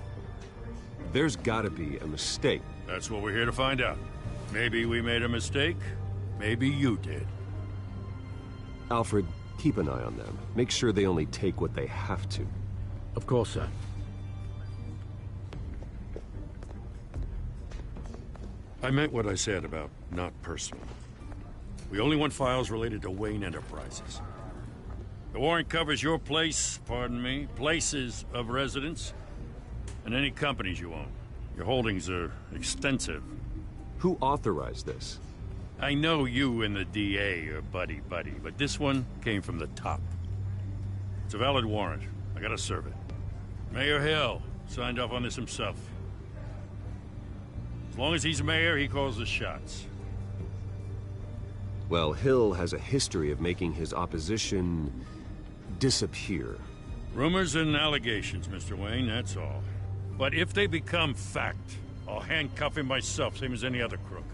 There's gotta be a mistake. That's what we're here to find out. Maybe we made a mistake. Maybe you did. Alfred, keep an eye on them. Make sure they only take what they have to. Of course, sir. I meant what I said about not personal. We only want files related to Wayne Enterprises. The warrant covers your place, pardon me, places of residence, and any companies you own. Your holdings are extensive. Who authorized this? I know you and the DA are buddy-buddy, but this one came from the top. It's a valid warrant. I gotta serve it. Mayor Hill signed off on this himself. As long as he's mayor, he calls the shots. Well, Hill has a history of making his opposition disappear. Rumors and allegations, Mr. Wayne, that's all. But if they become fact, I'll handcuff him myself, same as any other crook.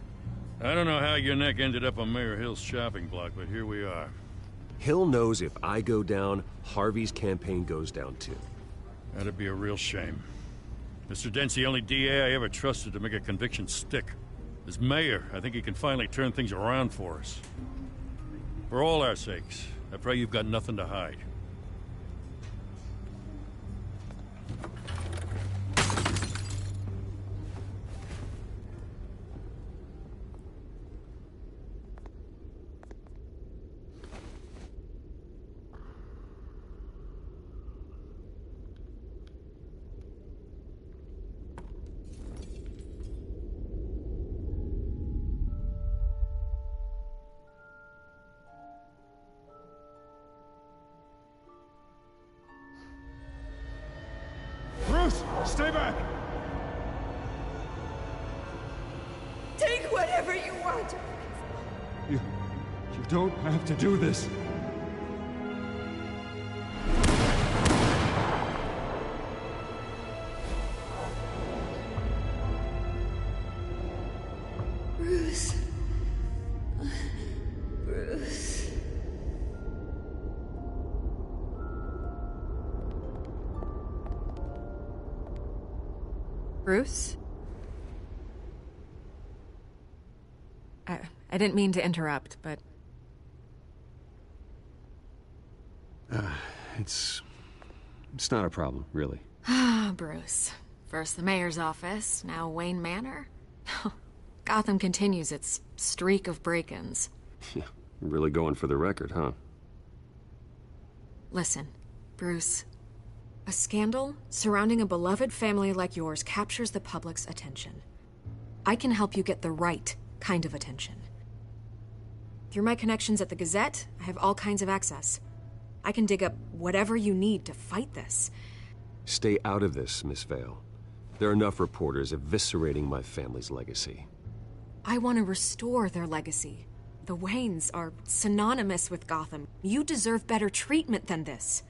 I don't know how your neck ended up on Mayor Hill's shopping block, but here we are. Hill knows if I go down, Harvey's campaign goes down too. That'd be a real shame. Mr. Dent's the only DA I ever trusted to make a conviction stick. As mayor, I think he can finally turn things around for us. For all our sakes, I pray you've got nothing to hide. whatever you want. You don't have to do this. Bruce. Bruce. Bruce? I didn't mean to interrupt, but... It's not a problem, really. Ah, Bruce. First the mayor's office, now Wayne Manor. Gotham continues its streak of break-ins. Yeah, really going for the record, huh? Listen, Bruce. A scandal surrounding a beloved family like yours captures the public's attention. I can help you get the right kind of attention. Through my connections at the Gazette, I have all kinds of access. I can dig up whatever you need to fight this. Stay out of this, Miss Vale. There are enough reporters eviscerating my family's legacy. I want to restore their legacy. The Waynes are synonymous with Gotham. You deserve better treatment than this.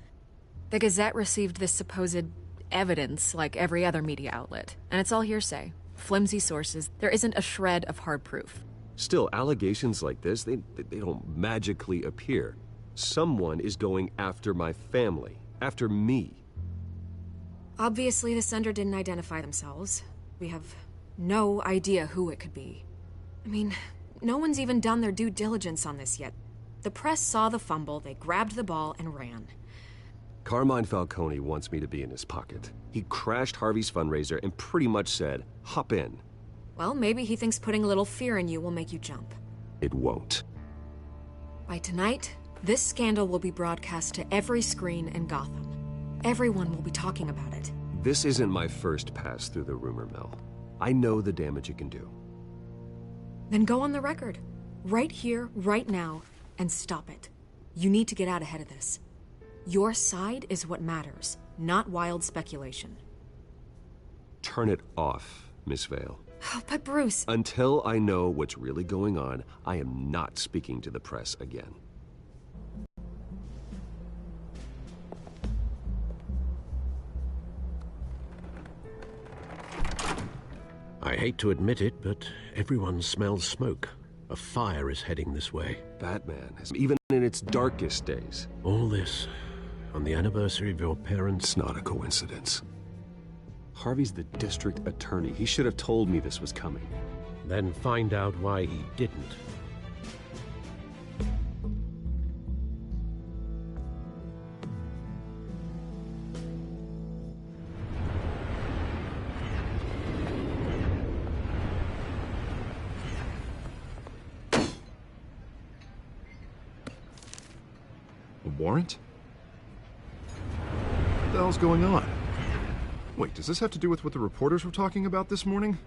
The Gazette received this supposed evidence like every other media outlet, and it's all hearsay. Flimsy sources. There isn't a shred of hard proof. Still, allegations like this, they don't magically appear. Someone is going after my family, after me. Obviously, the sender didn't identify themselves. We have no idea who it could be. I mean, no one's even done their due diligence on this yet. The press saw the fumble, they grabbed the ball and ran. Carmine Falcone wants me to be in his pocket. He crashed Harvey's fundraiser and pretty much said, hop in. Well, maybe he thinks putting a little fear in you will make you jump. It won't. By tonight, this scandal will be broadcast to every screen in Gotham. Everyone will be talking about it. This isn't my first pass through the rumor mill. I know the damage it can do. Then go on the record. Right here, right now, and stop it. You need to get out ahead of this. Your side is what matters, not wild speculation. Turn it off, Miss Vale. Oh, but Bruce... Until I know what's really going on, I am not speaking to the press again. I hate to admit it, but everyone smells smoke. A fire is heading this way. Batman has, even in its darkest days. All this on the anniversary of your parents'... It's not a coincidence. Harvey's the district attorney. He should have told me this was coming. Then find out why he didn't. A warrant? What the hell's going on? Wait, does this have to do with what the reporters were talking about this morning?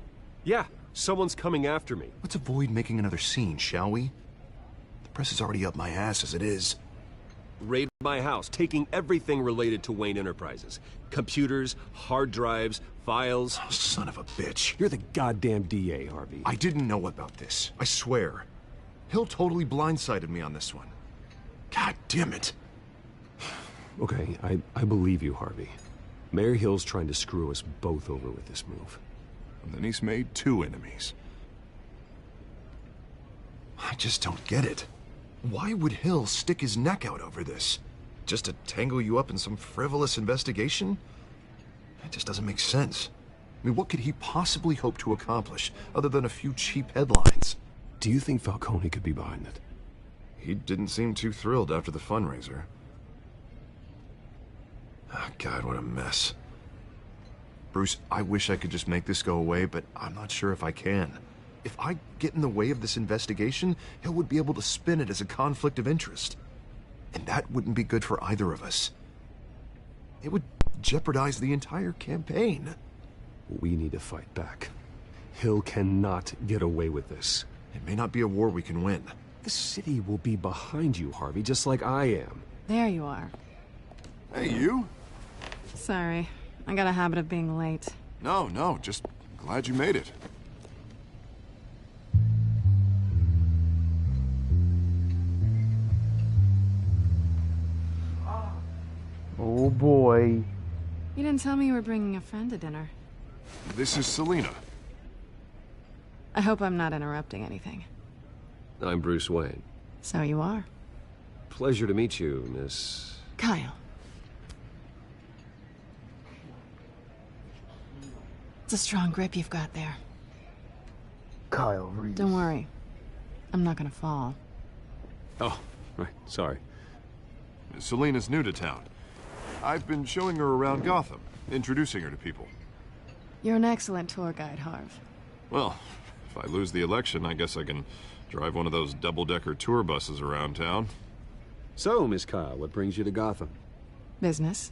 Yeah, someone's coming after me. Let's avoid making another scene, shall we? The press is already up my ass as it is. Raid my house, taking everything related to Wayne Enterprises. Computers, hard drives, files. Oh, son of a bitch. You're the goddamn DA, Harvey. I didn't know about this. I swear. Hill totally blindsided me on this one. God damn it. Okay, I believe you, Harvey. Mayor Hill's trying to screw us both over with this move. And then he's made two enemies. I just don't get it. Why would Hill stick his neck out over this? Just to tangle you up in some frivolous investigation? It just doesn't make sense. I mean, what could he possibly hope to accomplish other than a few cheap headlines? Do you think Falcone could be behind it? He didn't seem too thrilled after the fundraiser. Oh, God, what a mess. Bruce, I wish I could just make this go away, but I'm not sure if I can. If I get in the way of this investigation, Hill would be able to spin it as a conflict of interest. And that wouldn't be good for either of us. It would jeopardize the entire campaign. We need to fight back. Hill cannot get away with this. It may not be a war we can win. The city will be behind you, Harvey, just like I am. There you are. Hey, you? Sorry. I got a habit of being late. No, just glad you made it. Oh boy. You didn't tell me you were bringing a friend to dinner. This is Selina. I hope I'm not interrupting anything. I'm Bruce Wayne. So you are. Pleasure to meet you, Miss... Kyle. It's a strong grip you've got there. Kyle Reese. Don't worry. I'm not gonna fall. Oh, right. Sorry. Selina's new to town. I've been showing her around Gotham, introducing her to people. You're an excellent tour guide, Harv. Well, if I lose the election, I guess I can drive one of those double-decker tour buses around town. So, Miss Kyle, what brings you to Gotham? Business.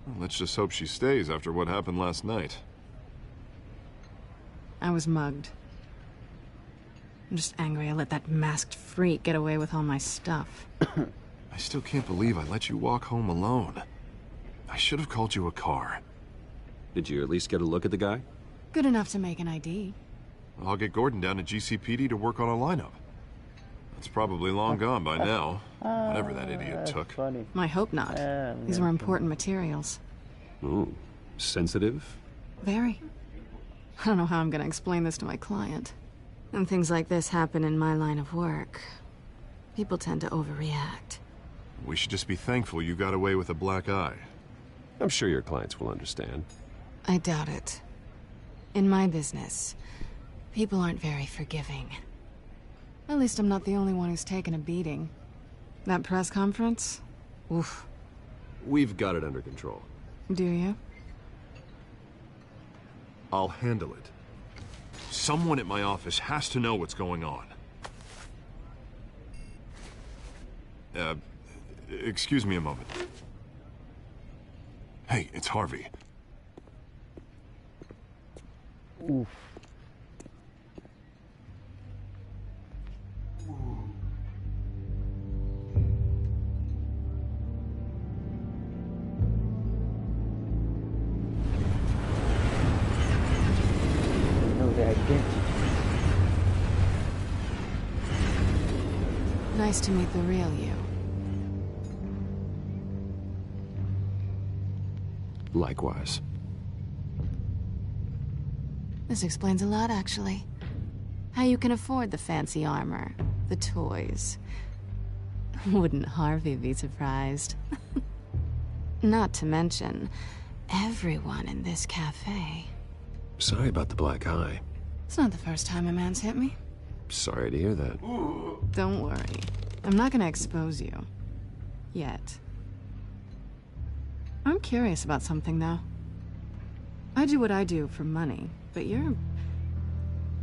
Well, let's just hope she stays after what happened last night. I was mugged. I'm just angry I let that masked freak get away with all my stuff. I still can't believe I let you walk home alone. I should have called you a car. Did you at least get a look at the guy? Good enough to make an ID. I'll get Gordon down to GCPD to work on a lineup. It's probably long gone by now, whatever that idiot took. Funny. I hope not. These were important materials. Ooh, sensitive? Very. I don't know how I'm gonna explain this to my client. When things like this happen in my line of work, people tend to overreact. We should just be thankful you got away with a black eye. I'm sure your clients will understand. I doubt it. In my business, people aren't very forgiving. At least I'm not the only one who's taken a beating. That press conference? Oof. We've got it under control. Do you? I'll handle it. Someone at my office has to know what's going on. Excuse me a moment. Hey, it's Harvey. Oof. Nice to meet the real you. Likewise. This explains a lot, actually. How you can afford the fancy armor, the toys. Wouldn't Harvey be surprised? Not to mention, everyone in this cafe. Sorry about the black eye. It's not the first time a man's hit me. Sorry to hear that. Don't worry. I'm not gonna expose you. Yet. I'm curious about something, though. I do what I do for money, but you're...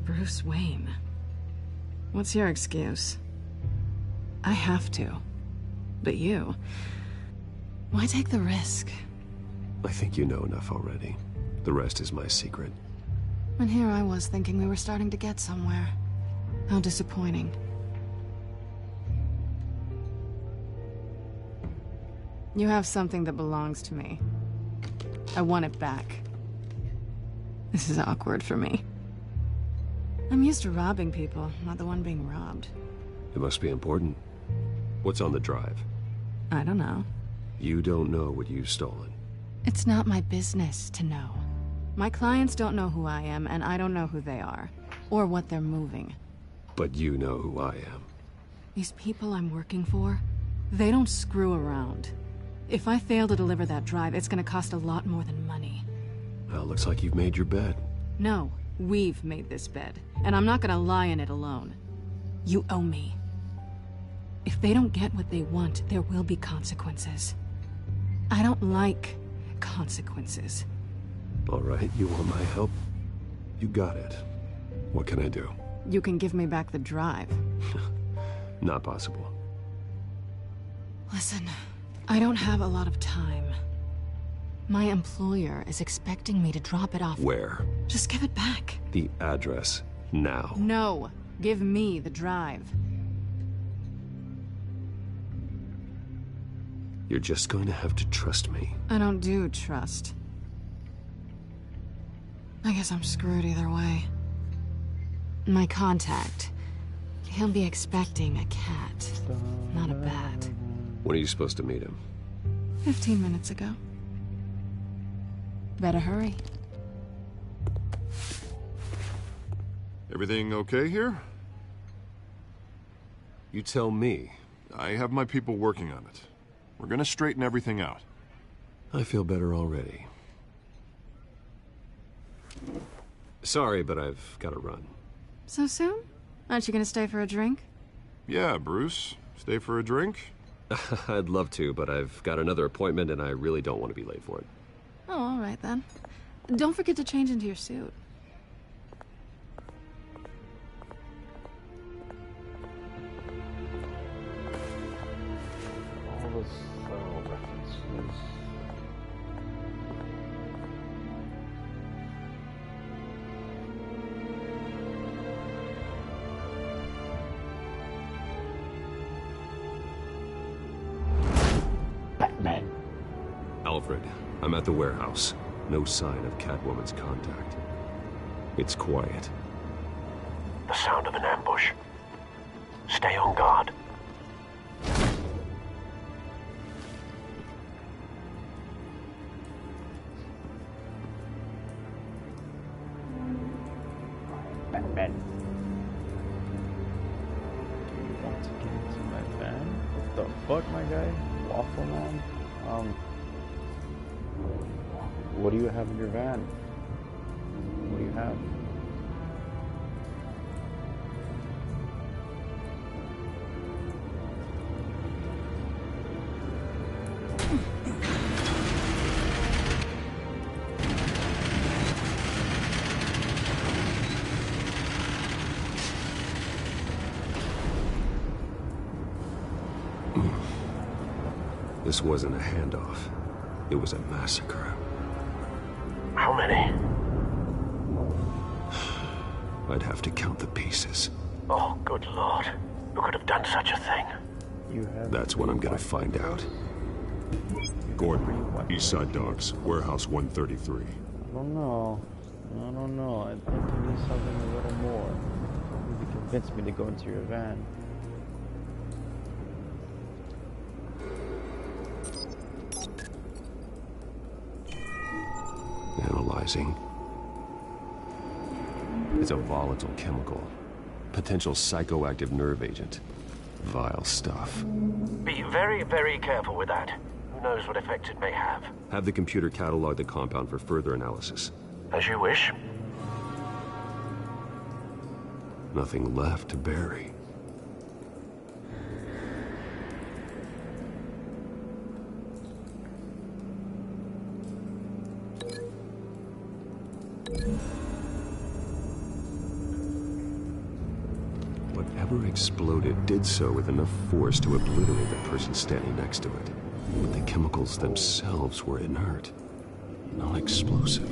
Bruce Wayne. What's your excuse? I have to. But you... Why take the risk? I think you know enough already. The rest is my secret. And here I was thinking we were starting to get somewhere. How disappointing. You have something that belongs to me. I want it back. This is awkward for me. I'm used to robbing people, not the one being robbed. It must be important. What's on the drive? I don't know. You don't know what you've stolen. It's not my business to know. My clients don't know who I am, and I don't know who they are. Or what they're moving. But you know who I am. These people I'm working for, they don't screw around. If I fail to deliver that drive, it's gonna cost a lot more than money. Well, looks like you've made your bed. No, we've made this bed, and I'm not gonna lie in it alone. You owe me. If they don't get what they want, there will be consequences. I don't like consequences. All right, you want my help? You got it. What can I do? You can give me back the drive. Not possible. Listen, I don't have a lot of time. My employer is expecting me to drop it off. Where? Just give it back. The address, now. No, give me the drive. You're just going to have to trust me. I don't do trust. I guess I'm screwed either way. My contact, he'll be expecting a cat, not a bat. When are you supposed to meet him? 15 minutes ago. Better hurry. Everything okay here? You tell me. I have my people working on it. We're gonna straighten everything out. I feel better already. Sorry, but I've got to run. So soon? Aren't you gonna stay for a drink? Yeah, Bruce. Stay for a drink? I'd love to, but I've got another appointment and I really don't want to be late for it. Oh, all right then. Don't forget to change into your suit. All those references. Batman. Alfred, I'm at the warehouse. No sign of Catwoman's contact. It's quiet. The sound of an ambush. Stay on guard. Batman. Do you want to get into my van? What the fuck, my guy? Waffle Man? What do you have in your van? What do you have? This wasn't a handoff. It was a massacre. How many? I'd have to count the pieces. Oh, good lord. Who could have done such a thing? That's what I'm gonna find out. Gordon, Eastside Docks, Warehouse 133. I don't know. I don't know. I think you need something a little more. Maybe convince me to go into your van. Analyzing. It's a volatile chemical. Potential psychoactive nerve agent. Vile stuff. Be very, very careful with that. Who knows what effects it may have. Have the computer catalog the compound for further analysis. As you wish. Nothing left to bury. Whatever exploded did so with enough force to obliterate the person standing next to it. But the chemicals themselves were inert, non-explosive.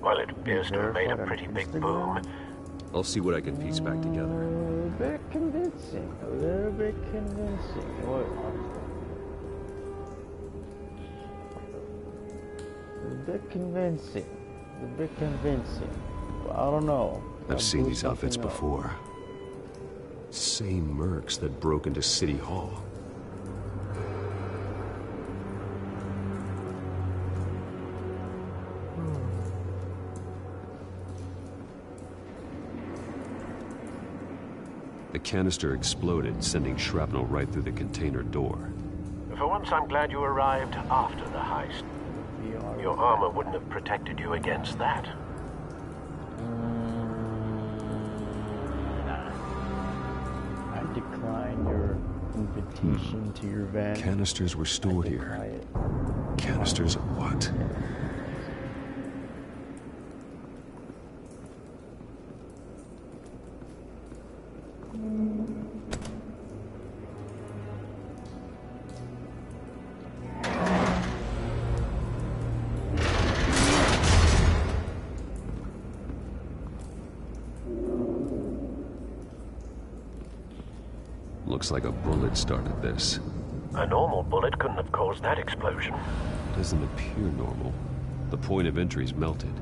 Well, it appears to have made a pretty big boom. I'll see what I can piece back together. A little bit convincing. A little bit convincing. What? A bit convincing. A bit convincing. Well, I don't know. I've seen these outfits before. Same mercs that broke into City Hall. The canister exploded, sending shrapnel right through the container door. For once, I'm glad you arrived after the heist. Your armor wouldn't have protected you against that. I decline your invitation to your van. Canisters were stored here. Canisters of what? Looks like a bullet started this. A normal bullet couldn't have caused that explosion. Doesn't appear normal. The point of entry's melted.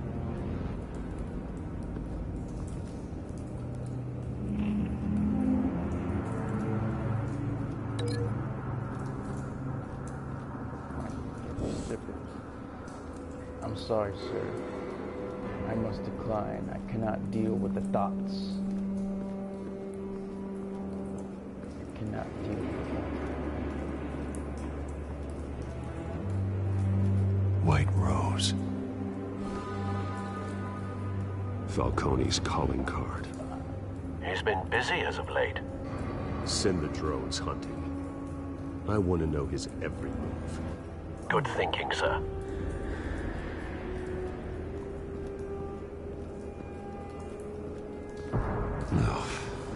sorry, sir. I must decline. I cannot deal with the thoughts. I cannot deal with them. White Rose. Falcone's calling card. He's been busy as of late. Send the drones hunting. I want to know his every move. Good thinking, sir. No.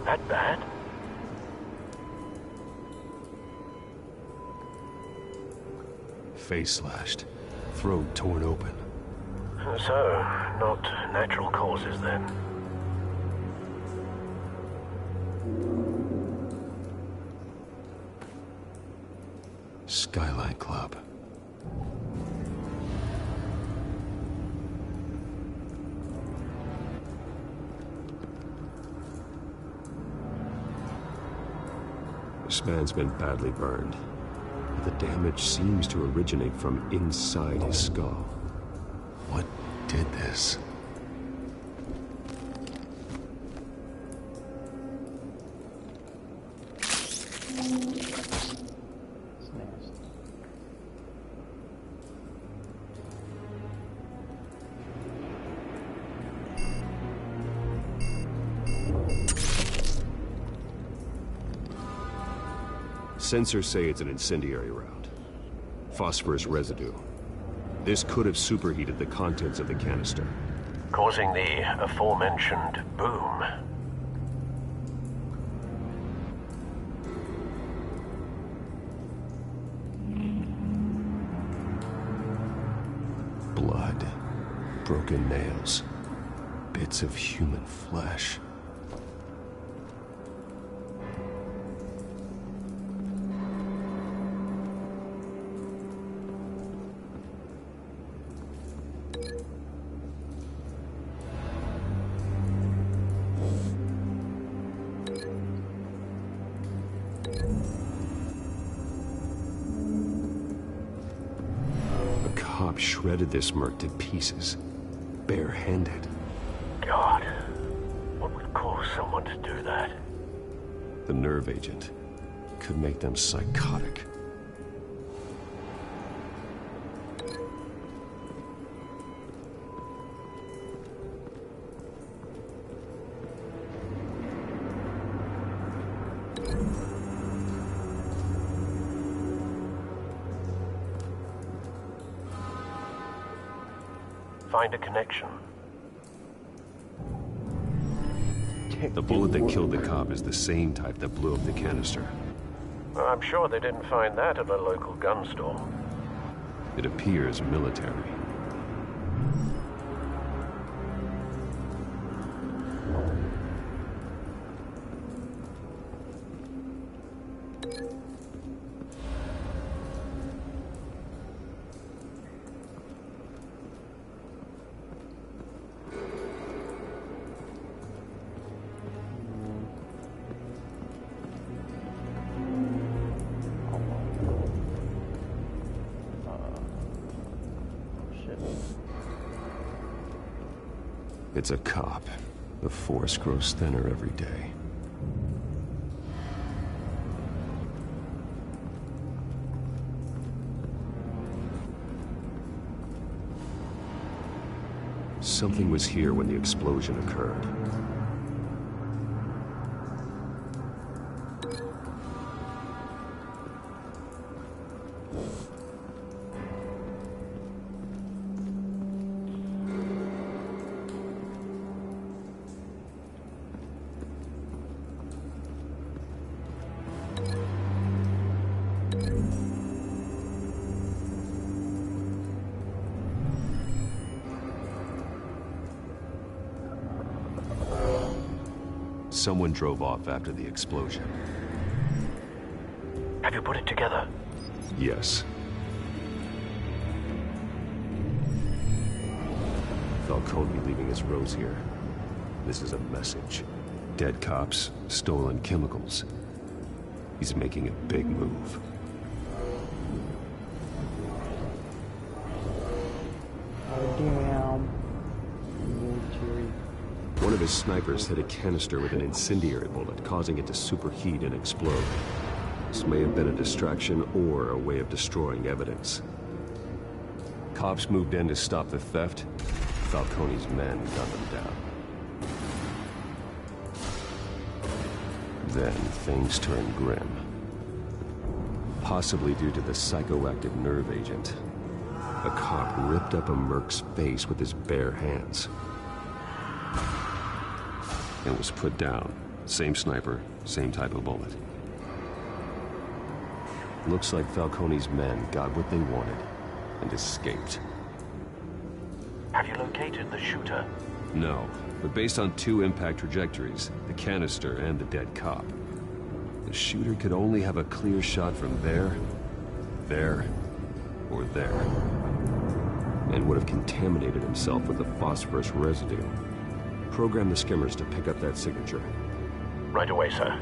That bad? Face slashed. Throat torn open. So, not natural causes then. Skyline Club. This man's been badly burned. The damage seems to originate from inside his skull. What did this? It's nasty. Sensors say it's an incendiary round. Phosphorus residue. This could have superheated the contents of the canister. Causing the aforementioned boom. Blood. Broken nails. Bits of human flesh. Shredded this merc to pieces, barehanded. God, what would cause someone to do that? The nerve agent could make them psychotic. Find a connection. The bullet that killed the cop is the same type that blew up the canister. I'm sure they didn't find that at a local gun store. It appears military. It's a cop. The force grows thinner every day. Something was here when the explosion occurred. Someone drove off after the explosion. Have you put it together? Yes. Falcone leaving his rose here. This is a message. Dead cops, stolen chemicals. He's making a big move. Oh his snipers hit a canister with an incendiary bullet, causing it to superheat and explode. This may have been a distraction or a way of destroying evidence. Cops moved in to stop the theft. Falcone's men gunned them down. Then things turned grim. Possibly due to the psychoactive nerve agent. A cop ripped up a merc's face with his bare hands. And was put down. Same sniper, same type of bullet. Looks like Falcone's men got what they wanted and escaped. Have you located the shooter? No, but based on 2 impact trajectories, the canister and the dead cop, the shooter could only have a clear shot from there, or there, and would have contaminated himself with the phosphorus residue. Program the skimmers to pick up that signature. Right away, sir.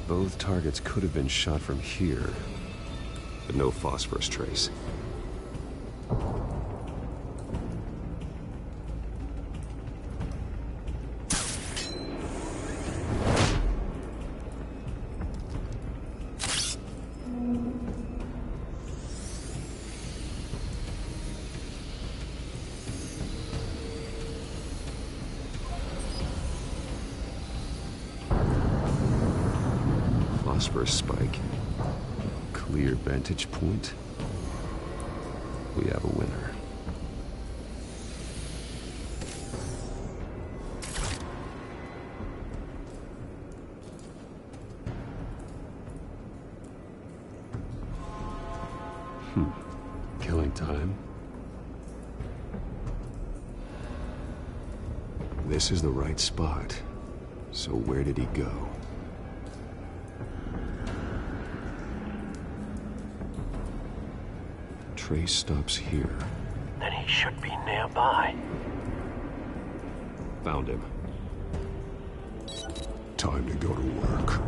Both targets could have been shot from here, but no phosphorus trace. Phosphorus spike. Clear vantage point. We have a winner. Killing time. This is the right spot. So where did he go? Trace stops here. Then he should be nearby. Found him. Time to go to work.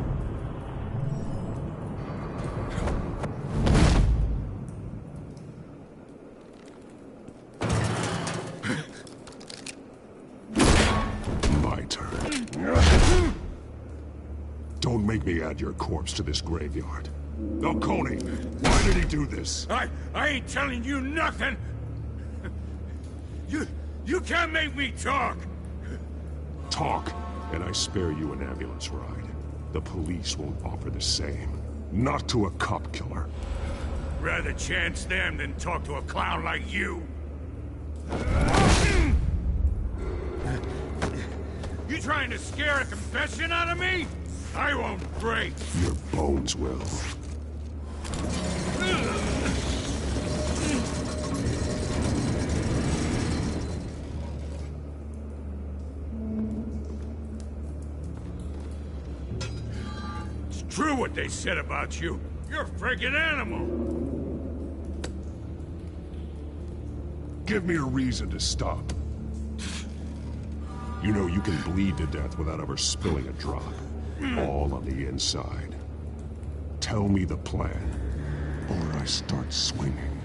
My turn. Don't make me add your corpse to this graveyard. Falcone, why did he do this? I ain't telling you nothing! You can't make me talk! Talk, and I spare you an ambulance ride. The police won't offer the same. Not to a cop killer. Rather chance them than talk to a clown like you. You trying to scare a confession out of me? I won't break. Your bones will. It's true what they said about you. You're a freaking animal. Give me a reason to stop. You know you can bleed to death without ever spilling a drop. All on the inside. Tell me the plan, or I start swinging.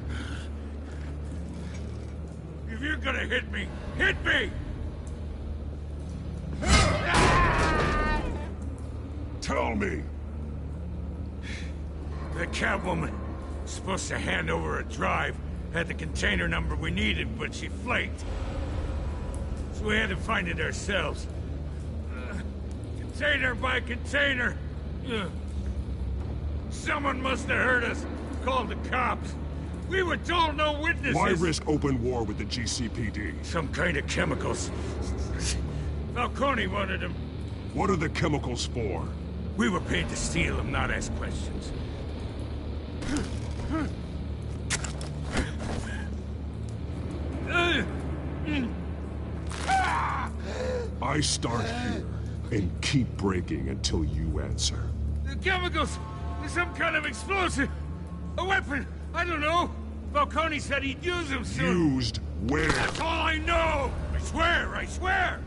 If you're gonna hit me, hit me! Tell me! The Catwoman supposed to hand over a drive, had the container number we needed, but she flaked. So we had to find it ourselves. Container by container. Someone must have heard us. Called the cops. We were told no witnesses. Why risk open war with the GCPD? Some kind of chemicals. Falcone wanted them. What are the chemicals for? We were paid to steal them, not ask questions. I start here and keep breaking until you answer. The chemicals! Some kind of explosive! A weapon! I don't know! Falcone said he'd use them soon! Used where? That's all I know! I swear, I swear!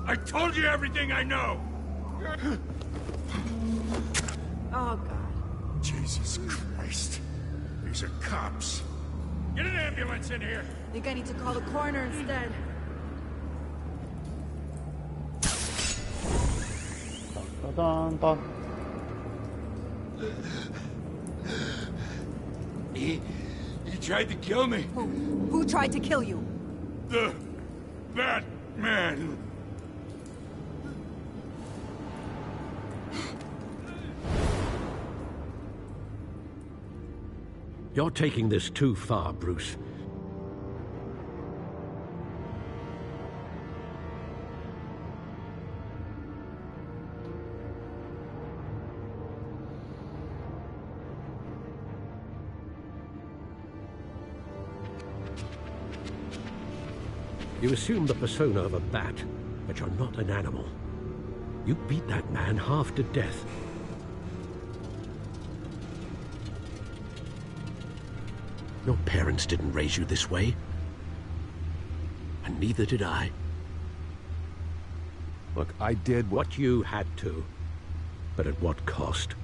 I told you everything I know! Oh, God. Jesus Christ. These are cops. Get an ambulance in here! I think I need to call the coroner instead. Dun, dun. He tried to kill me. Who tried to kill you? The Batman. You're taking this too far, Bruce. You assume the persona of a bat, but you're not an animal. You beat that man half to death. Your parents didn't raise you this way. And neither did I. Look, I did what you had to. But at what cost?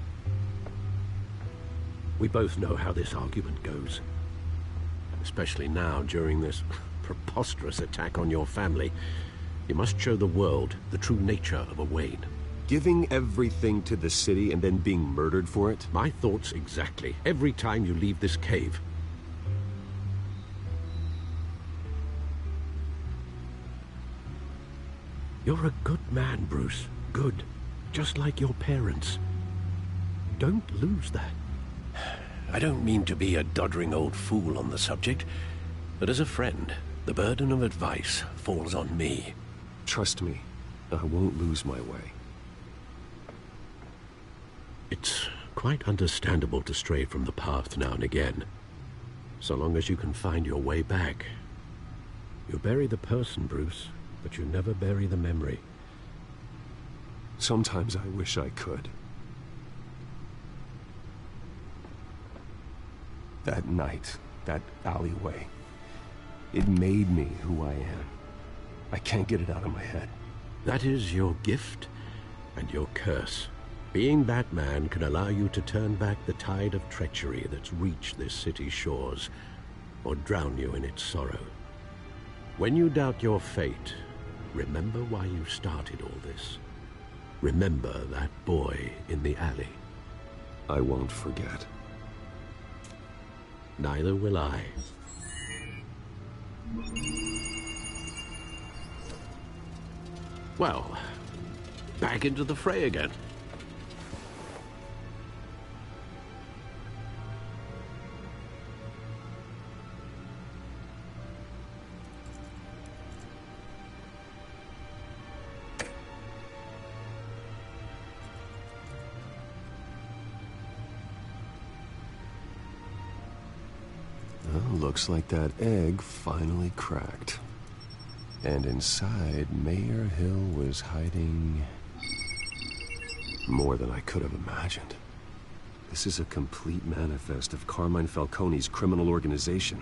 We both know how this argument goes. Especially now, during this preposterous attack on your family. You must show the world the true nature of a Wayne. Giving everything to the city and then being murdered for it? My thoughts exactly. Every time you leave this cave. You're a good man, Bruce. Good. Just like your parents. Don't lose that. I don't mean to be a doddering old fool on the subject, but as a friend, the burden of advice falls on me. Trust me, I won't lose my way. It's quite understandable to stray from the path now and again, so long as you can find your way back. You bury the person, Bruce, but you never bury the memory. Sometimes I wish I could. That night, that alleyway, it made me who I am. I can't get it out of my head. That is your gift and your curse. Being Batman can allow you to turn back the tide of treachery that's reached this city's shores, or drown you in its sorrow. When you doubt your fate, remember why you started all this. Remember that boy in the alley. I won't forget. Neither will I. Well, back into the fray again. Looks like that egg finally cracked. And inside, Mayor Hill was hiding more than I could have imagined. This is a complete manifest of Carmine Falcone's criminal organization.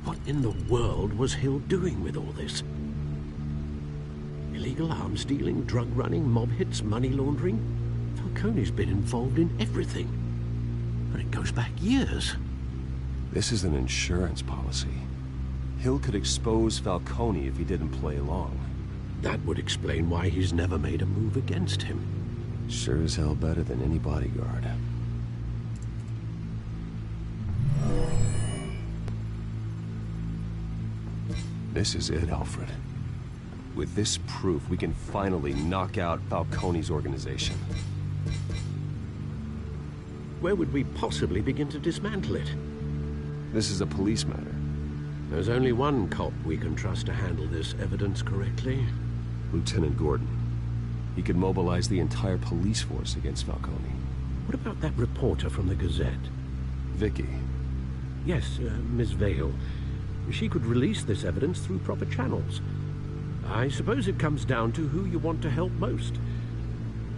What in the world was Hill doing with all this? Illegal arms dealing, drug running, mob hits, money laundering? Falcone's been involved in everything. And it goes back years. This is an insurance policy. Hill could expose Falcone if he didn't play along. That would explain why he's never made a move against him. Sure as hell better than any bodyguard. This is it, Alfred. With this proof, we can finally knock out Falcone's organization. Where would we possibly begin to dismantle it? This is a police matter. There's only one cop we can trust to handle this evidence correctly. Lieutenant Gordon. He could mobilize the entire police force against Falcone. What about that reporter from the Gazette? Vicky. Yes, Miss Vale. She could release this evidence through proper channels. I suppose it comes down to who you want to help most.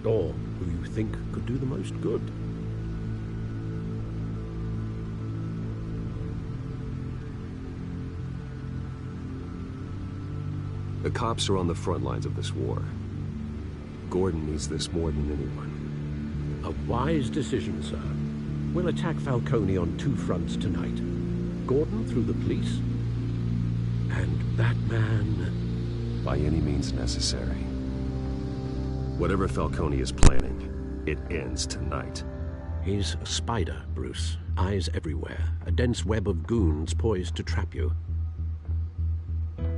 Or who you think could do the most good. The cops are on the front lines of this war. Gordon needs this more than anyone. A wise decision, sir. We'll attack Falcone on 2 fronts tonight. Gordon through the police, and that man... By any means necessary. Whatever Falcone is planning, it ends tonight. He's a spider, Bruce. Eyes everywhere. A dense web of goons poised to trap you.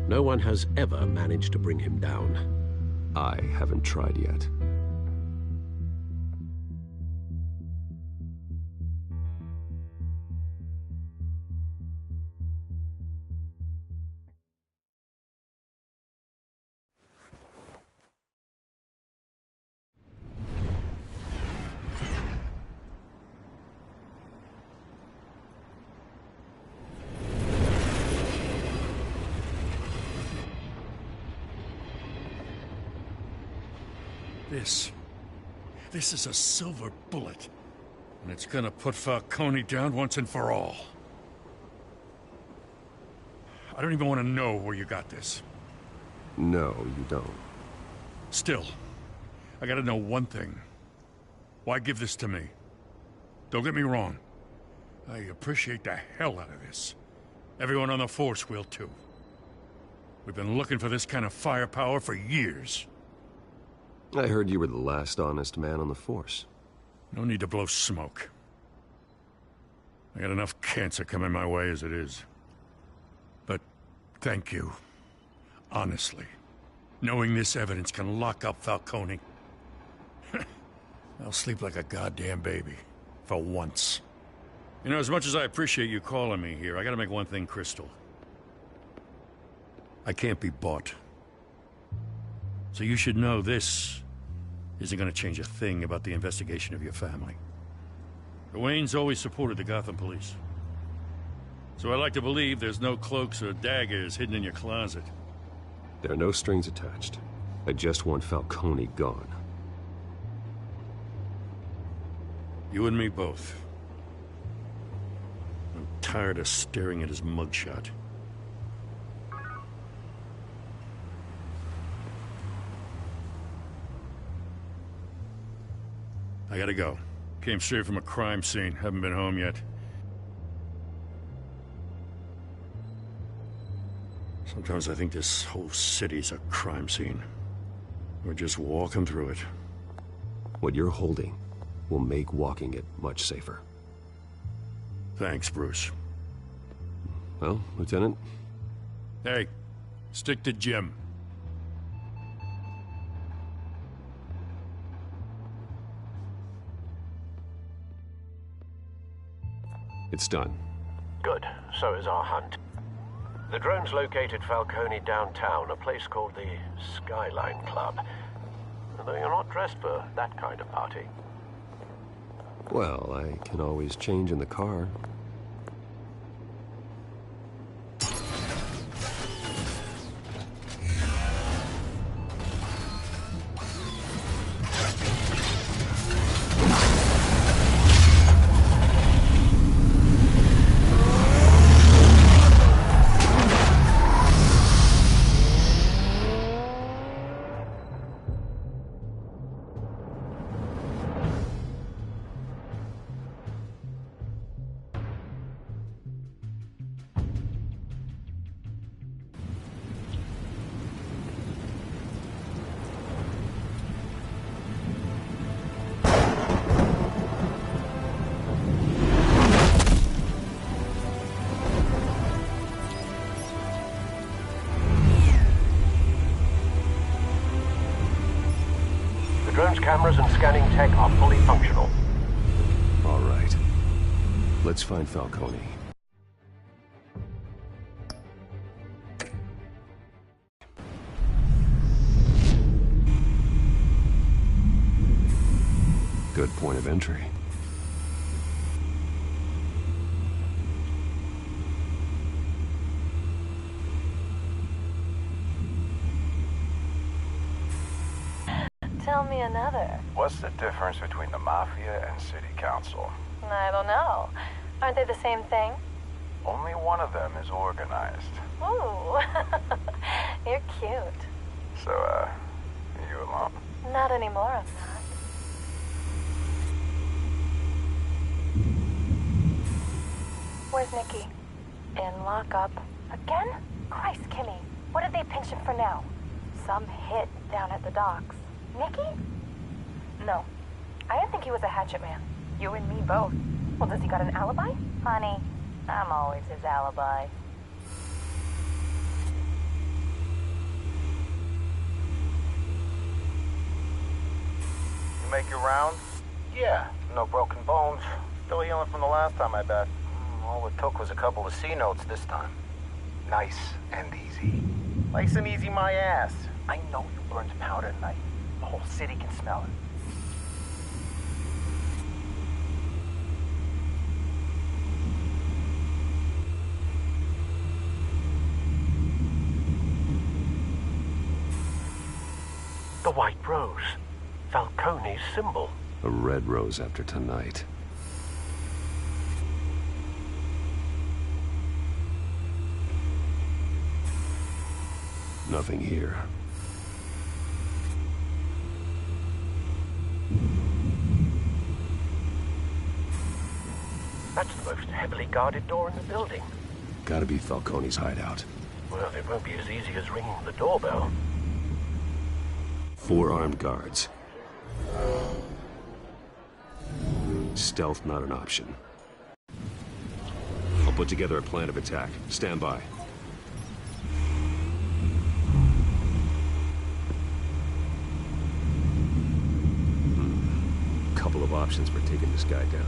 No one has ever managed to bring him down. I haven't tried yet. This is a silver bullet. And it's gonna put Falcone down once and for all. I don't even want to know where you got this. No, you don't. Still, I gotta know one thing. Why give this to me? Don't get me wrong. I appreciate the hell out of this. Everyone on the force will too. We've been looking for this kind of firepower for years. I heard you were the last honest man on the force. No need to blow smoke. I got enough cancer coming my way as it is. But thank you. Honestly. Knowing this evidence can lock up Falcone. I'll sleep like a goddamn baby. For once. You know, as much as I appreciate you calling me here, I gotta make one thing crystal. I can't be bought. So you should know this isn't going to change a thing about the investigation of your family. The Waynes always supported the Gotham police. So I like to believe there's no cloaks or daggers hidden in your closet. There are no strings attached. I just want Falcone gone. You and me both. I'm tired of staring at his mugshot. I gotta go. Came straight from a crime scene. Haven't been home yet. Sometimes I think this whole city's a crime scene. We're just walking through it. What you're holding will make walking it much safer. Thanks, Bruce. Well, Lieutenant? Hey, stick to Jim. It's done. Good. So is our hunt. The drones located Falcone downtown, a place called the Skyline Club. Though you're not dressed for that kind of party. Well, I can always change in the car. Drone's cameras and scanning tech are fully functional. All right. Let's find Falcone. Good point of entry. tell me another. What's the difference between the Mafia and City Council? I don't know. Aren't they the same thing? Only one of them is organized. Ooh, you're cute. So, you alone? Not anymore, I'm not. Where's Nicky? In lockup. Again? Christ, Kimmy. What did they pinch him for now? Some hit down at the docks. Nicky? No. I didn't think he was a hatchet man. You and me both. Well, does he got an alibi? Honey, I'm always his alibi. You make your round? Yeah, no broken bones. Still healing from the last time, I bet. All it took was a couple of C notes this time. Nice and easy. Nice and easy my ass. I know you burned powder tonight. The whole city can smell it. The white rose. Falcone's symbol. A red rose after tonight. Nothing here. That's the most heavily guarded door in the building. Gotta be Falcone's hideout. Well, it won't be as easy as ringing the doorbell. 4 armed guards. Stealth not an option. I'll put together a plan of attack. Stand by. Couple of options for taking this guy down.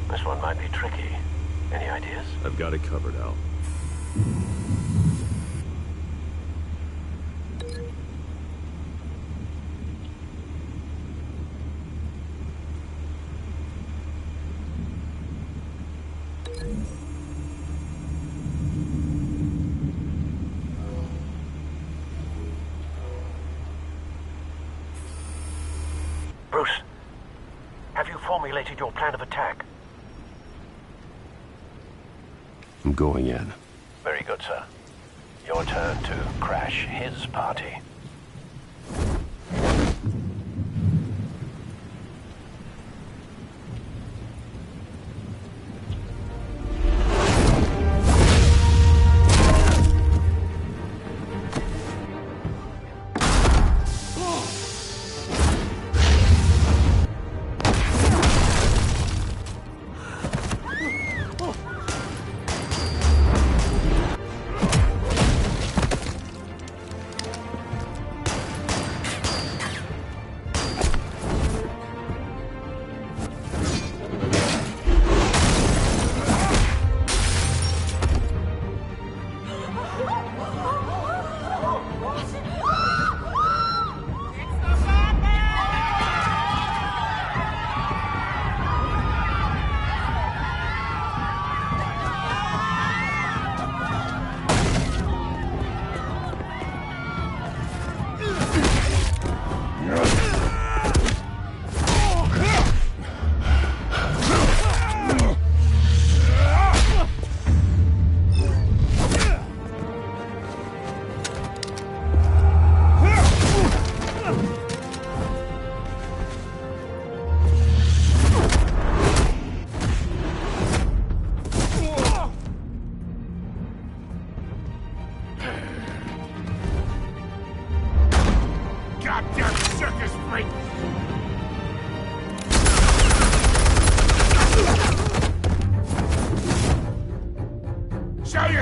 This one might be tricky. Any ideas? I've got it covered, Al. Bruce, have you formulated your plan of attack? I'm going in. Very good, sir. Your turn to crash his party.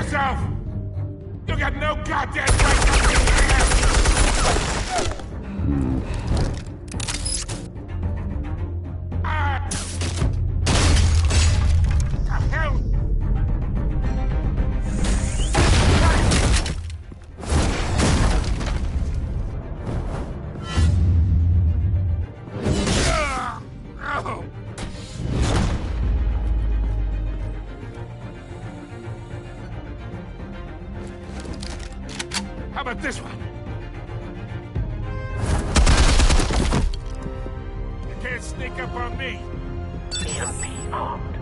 yourself! You got no goddamn right to be here! The hell? Oh. How about this one? You can't sneak up on me. EMP armed.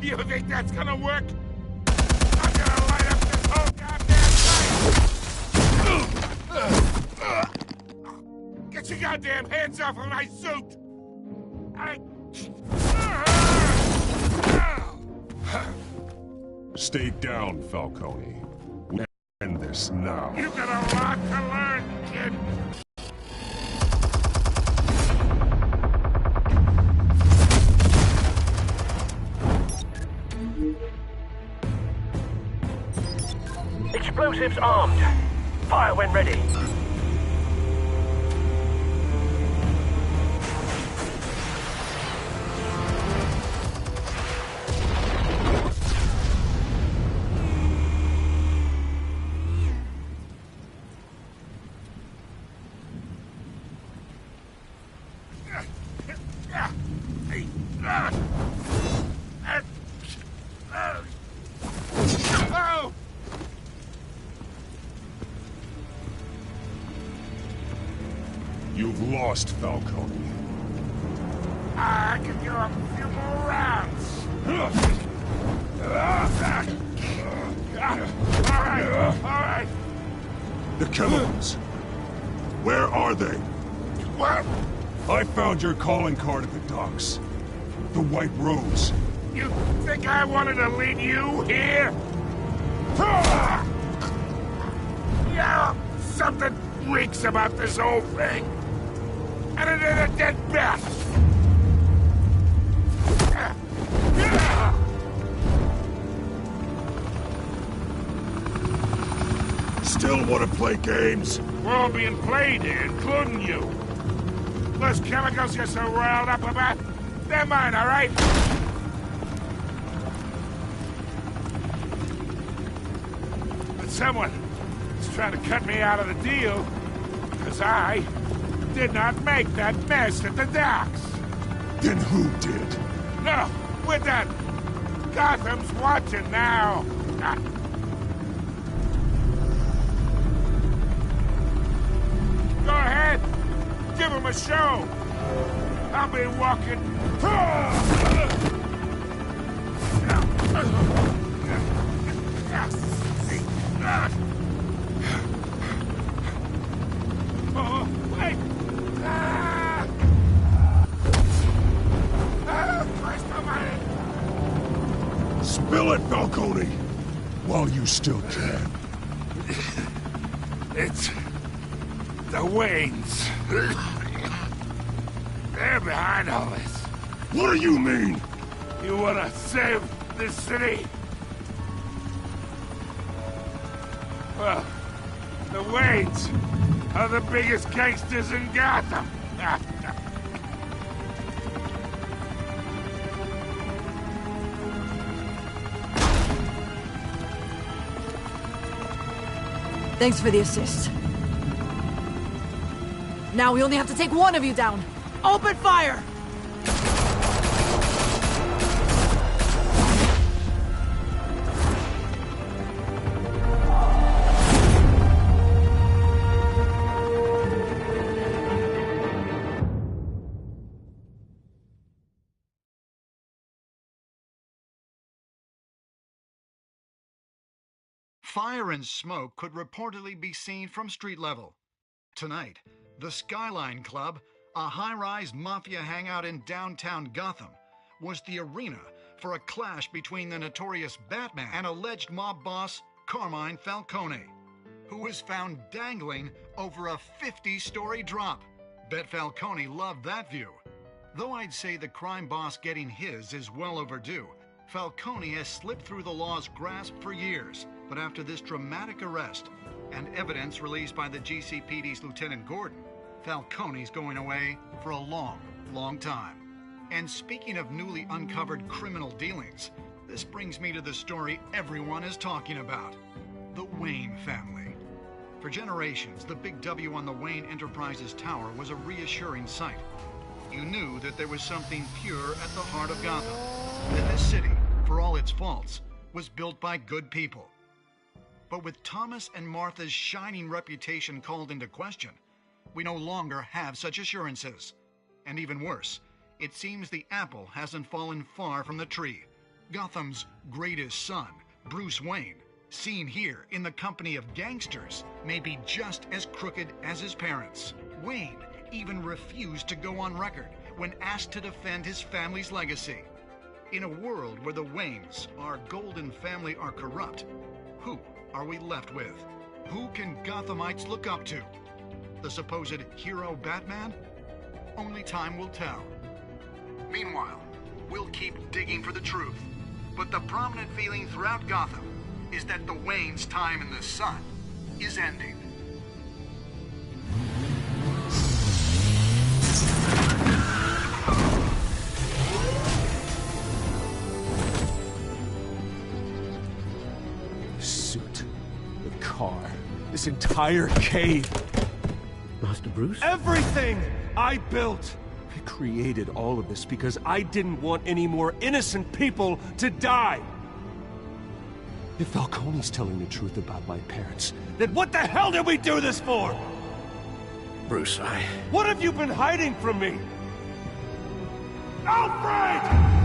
You think that's gonna work? I'm gonna light up this whole goddamn place! Get your goddamn hands off of my suit! Stay down, Falcone. We end this now. You got a lot to learn, kid! Explosives armed. Fire when ready. Oh! You've lost, Falcone. I can give a few more rounds. All right. The chemicals. Where are they? What? I found your calling card at the docks. The White Rose. You think I wanted to leave you here? Yeah, something reeks about this whole thing. And it is a dead bat. Still want to play games? We're all being played here, including you. Those chemicals you're so riled up about, they're mine, all right? But someone is trying to cut me out of the deal, because I did not make that mess at the docks. Then who did? No, we're done. Gotham's watching now. Go ahead. Give him a show. I'll be walking. Oh, wait. Christ almighty. Spill it, Falcone, while you still can. It's the Waynes. They're behind all this. What do you mean? You wanna save this city? Well, the Waynes are the biggest gangsters in Gotham. Thanks for the assist. Now we only have to take one of you down. Open fire! Fire and smoke could reportedly be seen from street level. Tonight, the Skyline Club, a high-rise mafia hangout in downtown Gotham, was the arena for a clash between the notorious Batman and alleged mob boss Carmine Falcone, who was found dangling over a 50-story drop. Bet Falcone loved that view. Though I'd say the crime boss getting his is well overdue, Falcone has slipped through the law's grasp for years. But after this dramatic arrest and evidence released by the GCPD's Lieutenant Gordon, Falcone's going away for a long, long time. And speaking of newly uncovered criminal dealings, this brings me to the story everyone is talking about: the Wayne family. For generations, the big W on the Wayne Enterprises tower was a reassuring sight. You knew that there was something pure at the heart of Gotham, that this city, for all its faults, was built by good people. But with Thomas and Martha's shining reputation called into question, we no longer have such assurances. And even worse, it seems the apple hasn't fallen far from the tree. Gotham's greatest son, Bruce Wayne, seen here in the company of gangsters, may be just as crooked as his parents. Wayne even refused to go on record when asked to defend his family's legacy. In a world where the Waynes, our golden family, are corrupt, who are we left with? Who can Gothamites look up to? The supposed hero Batman? Only time will tell. Meanwhile, we'll keep digging for the truth. But the prominent feeling throughout Gotham is that the Waynes' time in the sun is ending. Suit, the car, this entire cave. Master Bruce? Everything I built! I created all of this because I didn't want any more innocent people to die! If Falcone's telling the truth about my parents, then what the hell did we do this for? Bruce, What have you been hiding from me? Alfred!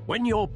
When your